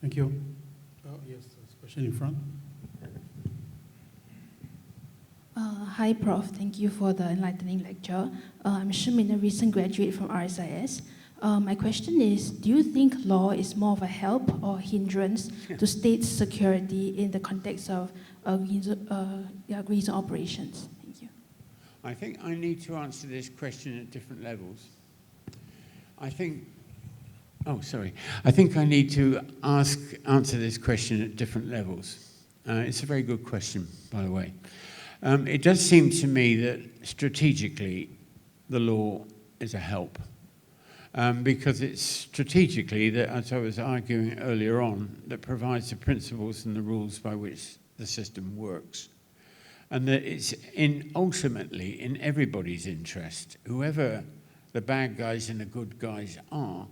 Thank you. Oh, yes, there's a question in front. Hi, Prof. Thank you for the enlightening lecture. I'm Shimin, a recent graduate from RSIS. My question is, do you think law is more of a help or hindrance to state security in the context of green zone operations? Thank you. I think I need to answer this question at different levels. I think I need to answer this question at different levels. It's a very good question, by the way. It does seem to me that strategically the law is a help, because it's strategically that, as I was arguing earlier on, that provides the principles and the rules by which the system works. And that it's ultimately in everybody's interest, whoever the bad guys and the good guys are,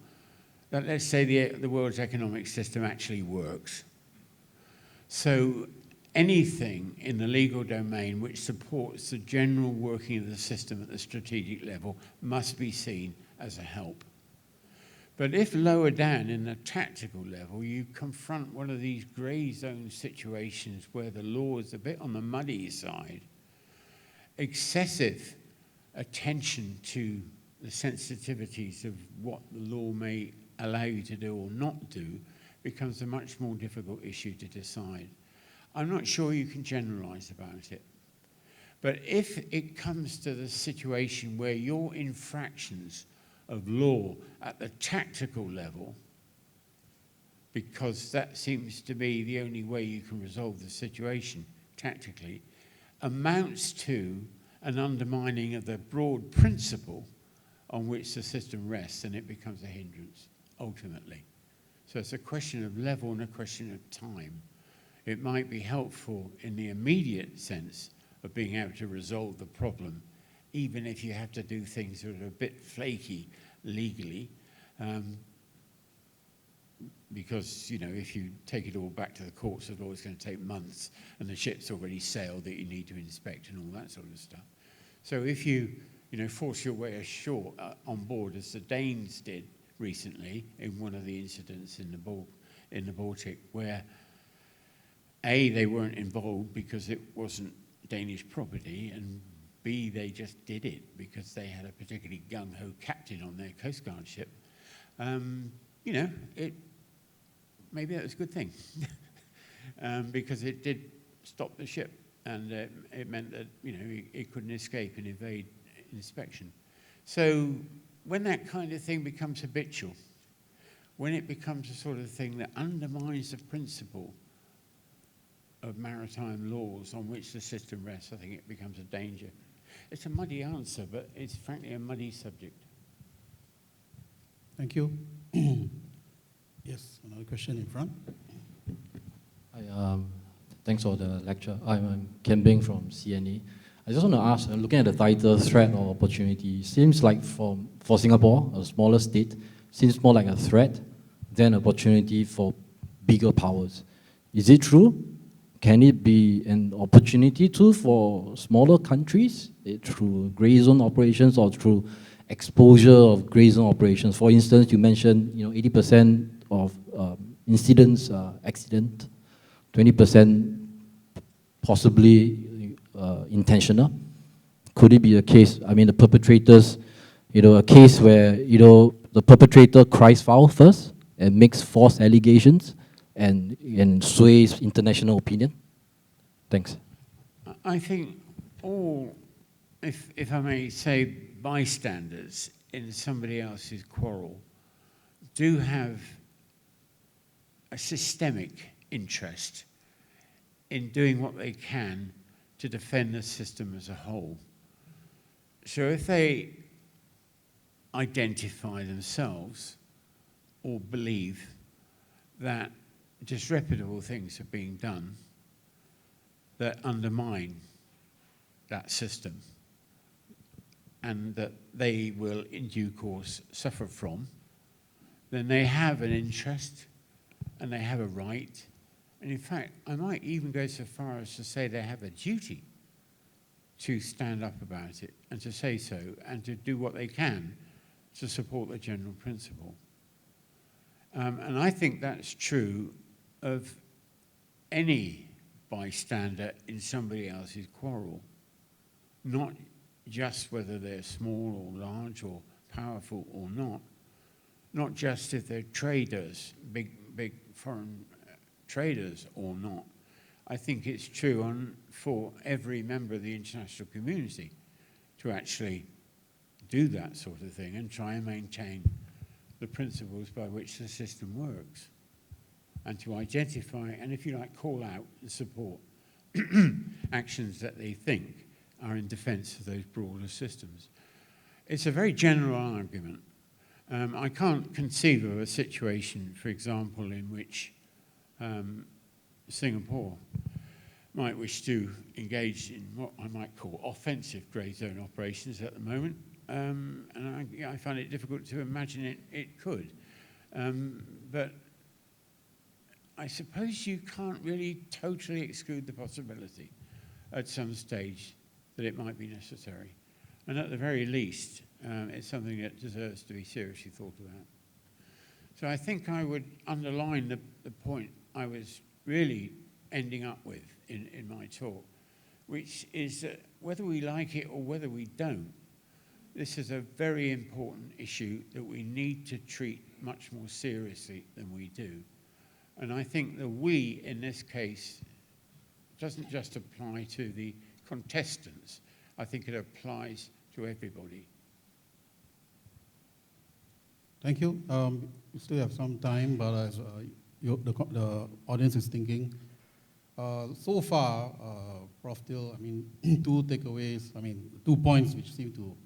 that, let's say, the world's economic system actually works. So anything in the legal domain which supports the general working of the system at the strategic level must be seen as a help. But if lower down in the tactical level you confront one of these grey zone situations where the law is a bit on the muddy side, excessive attention to the sensitivities of what the law may allow you to do or not do becomes a much more difficult issue to decide. I'm not sure you can generalize about it. But if it comes to the situation where your infractions of law at the tactical level, because that seems to be the only way you can resolve the situation tactically, amounts to an undermining of the broad principle on which the system rests, and it becomes a hindrance, ultimately. So it's a question of level and a question of time. It might be helpful in the immediate sense of being able to resolve the problem, even if you have to do things that are a bit flaky legally, because, you know, if you take it all back to the courts of law, it's going to take months, and the ship's already sailed that you need to inspect and all that sort of stuff. So if you force your way ashore on board, as the Danes did recently in one of the incidents in the Baltic, where A, they weren't involved because it wasn't Danish property, and B, they just did it because they had a particularly gung-ho captain on their Coast Guard ship. Maybe that was a good thing because it did stop the ship, and it meant that it couldn't escape and evade inspection. So when that kind of thing becomes habitual, when it becomes a sort of thing that undermines the principle of maritime laws on which the system rests, I think it becomes a danger. It's a muddy answer, but it's frankly a muddy subject. Thank you. Yes, another question in front. Hi, thanks for the lecture. I'm Ken Bing from CNA. I just want to ask, looking at the title, threat or opportunity, seems like for Singapore, a smaller state, seems more like a threat than opportunity for bigger powers. Is it true? Can it be an opportunity too for smaller countries through grey zone operations or through exposure of grey zone operations? For instance, you mentioned 80% of incidents are accident, 20% possibly intentional? Could it be a case, I mean, the perpetrators, a case where, the perpetrator cries foul first and makes false allegations and sways international opinion? Thanks. I think all, if I may say, bystanders in somebody else's quarrel do have a systemic interest in doing what they can to defend the system as a whole. So if they identify themselves or believe that disreputable things are being done that undermine that system and that they will in due course suffer from, then they have an interest and they have a right. And in fact, I might even go so far as to say they have a duty to stand up about it and to say so and to do what they can to support the general principle. And I think that's true of any bystander in somebody else's quarrel, not just whether they're small or large or powerful or not just if they're traders, big foreign traders or not. I think it's true for every member of the international community to actually do that sort of thing and try and maintain the principles by which the system works, and to identify and, if you like, call out and support actions that they think are in defense of those broader systems. It's a very general argument. I can't conceive of a situation, for example, in which Singapore might wish to engage in what I might call offensive grey zone operations at the moment. And I find it difficult to imagine it could. But I suppose you can't really totally exclude the possibility at some stage that it might be necessary. And at the very least, it's something that deserves to be seriously thought about. So I think I would underline the point I was really ending up with in my talk, which is that whether we like it or whether we don't, this is a very important issue that we need to treat much more seriously than we do. And I think the we in this case doesn't just apply to the contestants. I think it applies to everybody. Thank you. We still have some time, but as the audience is thinking, so far, Prof. Till, two takeaways, 2 points which seem to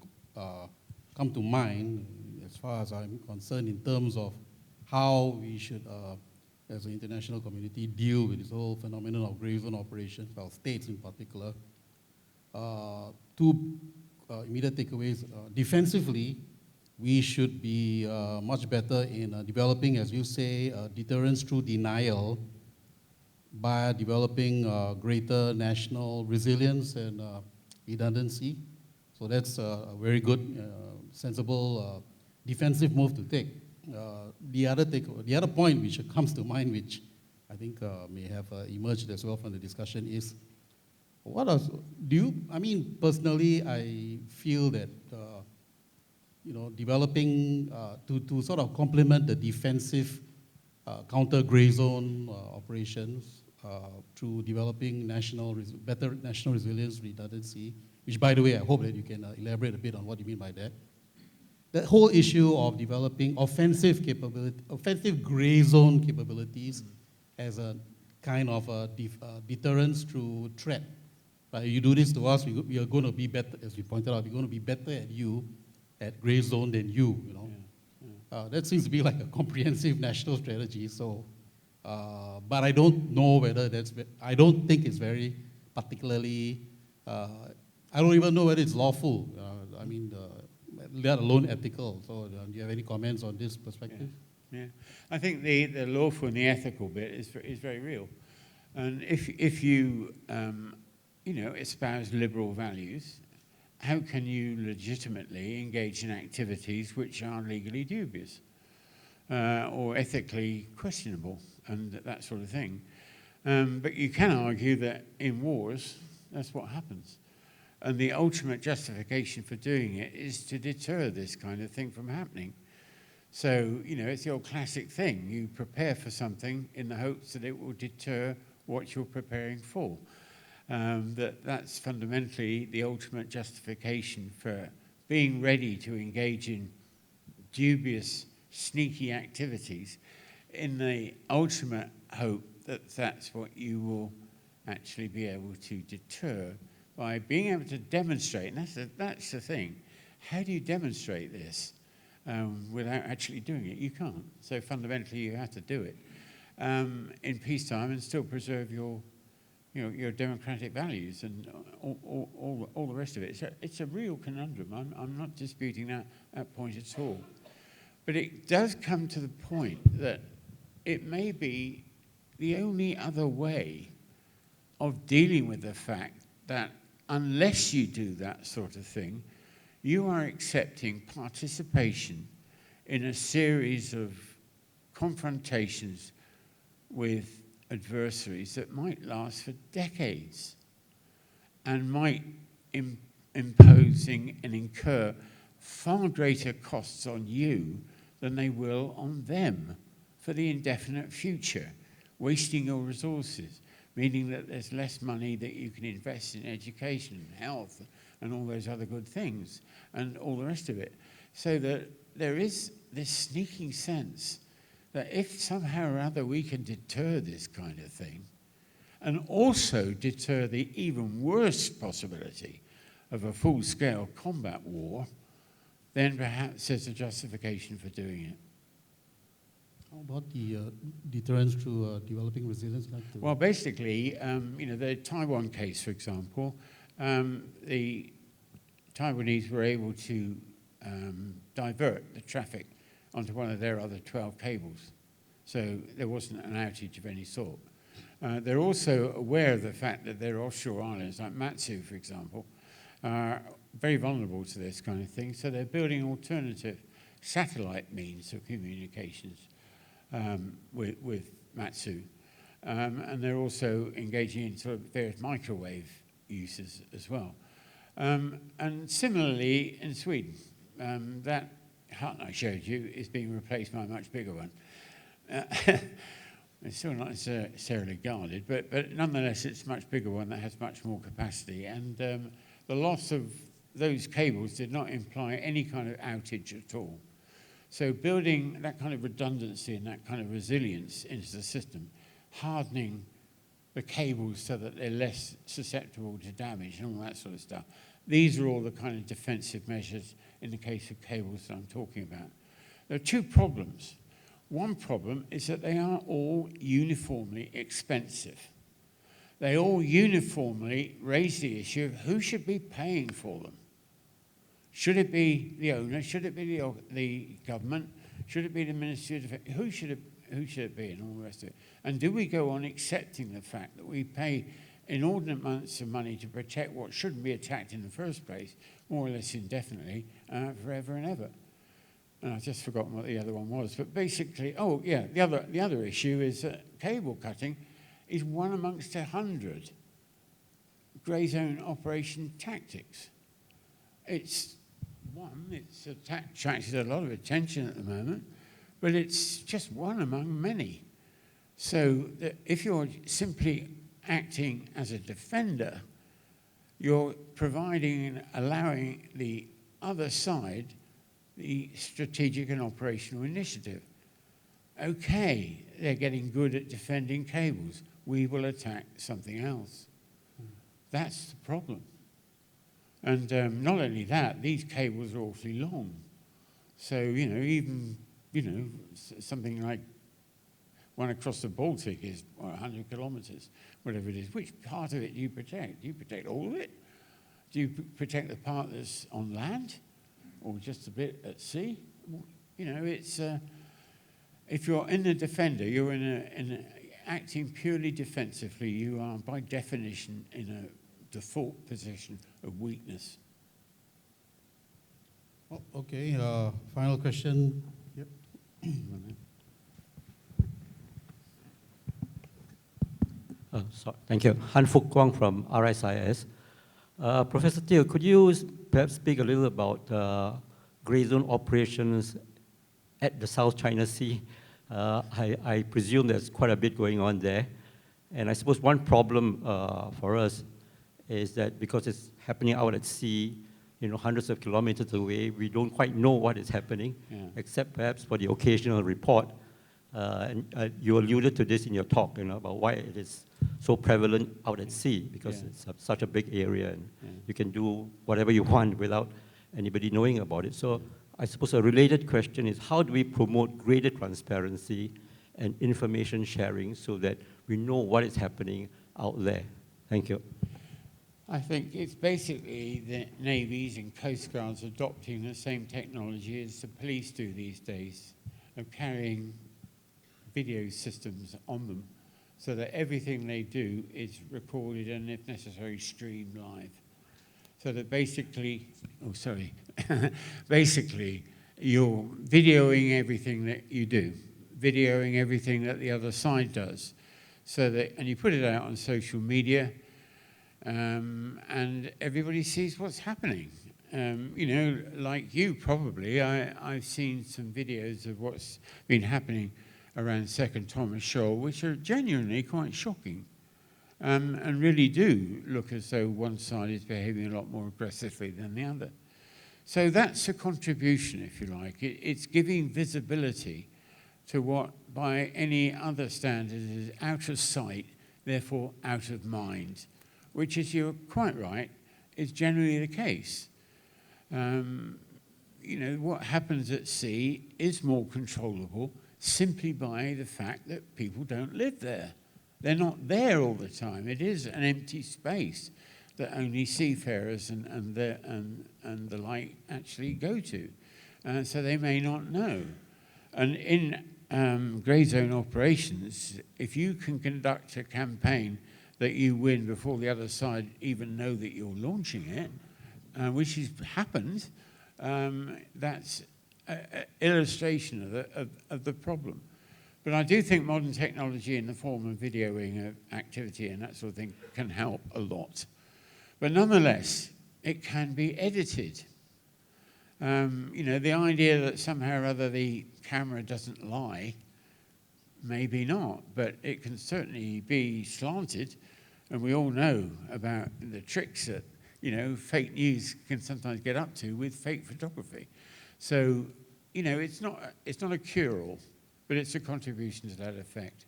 come to mind as far as I'm concerned in terms of how we should, as an international community, deal with this whole phenomenon of grey zone operations, well, states in particular. Two immediate takeaways. Defensively, we should be much better in developing, as you say, deterrence through denial by developing greater national resilience and redundancy. So that's a very good, sensible defensive move to take. The other point which comes to mind, which I think may have emerged as well from the discussion, is what else do you? Personally, I feel that developing to sort of complement the defensive counter gray zone operations through developing better national resilience redundancy, which, by the way, I hope that you can elaborate a bit on what you mean by that. The whole issue of developing offensive gray zone capabilities as a kind of a deterrence through threat. You do this to us, we are going to be better, as we pointed out, we're going to be better at you at gray zone than you. That seems to be like a comprehensive national strategy. So, but I don't know whether I don't think it's very particularly. I don't even know whether it's lawful. Let alone ethical. So, do you have any comments on this perspective? Yeah. I think the lawful and the ethical bit is very real. And if you espouse liberal values, how can you legitimately engage in activities which are legally dubious or ethically questionable and that sort of thing? But you can argue that in wars, that's what happens. And the ultimate justification for doing it is to deter this kind of thing from happening. So, you know, it's the old classic thing. You prepare for something in the hopes that it will deter what you're preparing for. That's fundamentally the ultimate justification for being ready to engage in dubious, sneaky activities in the ultimate hope that that's what you will actually be able to deter by being able to demonstrate. And that's the thing. How do you demonstrate this without actually doing it? You can't. So fundamentally, you have to do it in peacetime and still preserve your democratic values and all the rest of it. It's a real conundrum. I'm not disputing that point at all. But it does come to the point that it may be the only other way of dealing with the fact that unless you do that sort of thing, you are accepting participation in a series of confrontations with adversaries that might last for decades and might imposing and incur far greater costs on you than they will on them for the indefinite future, wasting your resources, meaning that there's less money that you can invest in education and health and all those other good things and all the rest of it. So that there is this sneaking sense that if somehow or other we can deter this kind of thing and also deter the even worse possibility of a full-scale combat war, then perhaps there's a justification for doing it. How about the deterrence through developing resilience? Well, basically, the Taiwan case, for example, the Taiwanese were able to divert the traffic onto one of their other 12 cables. So there wasn't an outage of any sort. They're also aware of the fact that their offshore islands, like Matsu, for example, are very vulnerable to this kind of thing. So they're building alternative satellite means of communications with Matsu. And they're also engaging in sort of various microwave uses as well. And similarly in Sweden, that hut I showed you is being replaced by a much bigger one. It's still not necessarily guarded, but nonetheless it's a much bigger one that has much more capacity. And the loss of those cables did not imply any kind of outage at all. So building that kind of redundancy and that kind of resilience into the system, hardening the cables so that they're less susceptible to damage and all that sort of stuff. These are all the kind of defensive measures in the case of cables that I'm talking about. There are two problems. One problem is that they are all uniformly expensive. They all uniformly raise the issue of who should be paying for them. Should it be the owner? Should it be the government? Should it be the Ministry of Defence? Who should it be and all the rest of it? And do we go on accepting the fact that we pay inordinate amounts of money to protect what shouldn't be attacked in the first place, more or less indefinitely, forever and ever? And I've just forgotten what the other one was. But basically, the other issue is that cable cutting is one amongst 100 grey zone operation tactics. It's attracted a lot of attention at the moment, but it's just one among many. So if you're simply acting as a defender, you're providing and allowing the other side the strategic and operational initiative. Okay, they're getting good at defending cables. We will attack something else. That's the problem. And not only that, these cables are awfully long. So, something like one across the Baltic is 100 kilometers, whatever it is. Which part of it do you protect? Do you protect all of it? Do you protect the part that's on land or just a bit at sea? It's if you're in the defender, you're acting purely defensively. You are, by definition, in a default position of weakness. Oh, okay, final question. Yep. Thank you. Han Fuk Kwang from RSIS. Professor Teo, could you perhaps speak a little about gray zone operations at the South China Sea? I presume there's quite a bit going on there. And I suppose one problem for us is that because it's happening out at sea, hundreds of kilometers away, we don't quite know what is happening, except perhaps for the occasional report. And you alluded to this in your talk, about why it is so prevalent out at sea, because it's such a big area, and you can do whatever you want without anybody knowing about it. So I suppose a related question is, how do we promote greater transparency and information sharing so that we know what is happening out there? Thank you. I think it's basically the navies and coast guards adopting the same technology as the police do these days, of carrying video systems on them so that everything they do is recorded and, if necessary, streamed live. So that basically, basically you're videoing everything that you do, videoing everything that the other side does. So that, and you put it out on social media, and everybody sees what's happening. Like you probably, I've seen some videos of what's been happening around Second Thomas Shoal, which are genuinely quite shocking, and really do look as though one side is behaving a lot more aggressively than the other. So that's a contribution, if you like. It's giving visibility to what, by any other standard, is out of sight, therefore out of mind, which, as you're quite right, is generally the case. What happens at sea is more controllable simply by the fact that people don't live there. They're not there all the time. It is an empty space that only seafarers and the like actually go to. So they may not know. And in grey zone operations, if you can conduct a campaign that you win before the other side even know that you're launching it, which has happened, that's an illustration of the problem. But I do think modern technology in the form of videoing of activity and that sort of thing can help a lot. But nonetheless, it can be edited. The idea that somehow or other the camera doesn't lie, maybe not, but it can certainly be slanted. And we all know about the tricks that, fake news can sometimes get up to with fake photography. So, it's not a cure-all, but it's a contribution to that effect.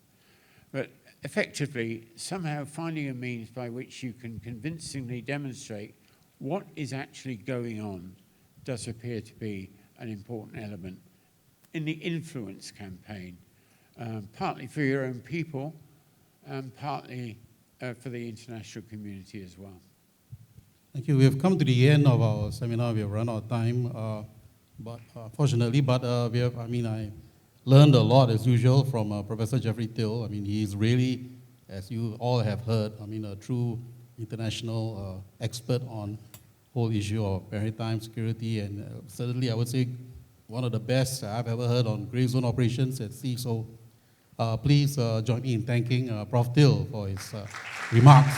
But effectively, somehow finding a means by which you can convincingly demonstrate what is actually going on does appear to be an important element in the influence campaign, partly for your own people and partly for the international community as well. Thank you. We have come to the end of our seminar. We have run out of time, fortunately. But I learned a lot, as usual, from Professor Geoffrey Teo. He's really, as you all have heard, a true international expert on the whole issue of maritime security, and certainly, I would say, one of the best I've ever heard on grey zone operations at sea. So please join me in thanking Prof. Teo for his remarks.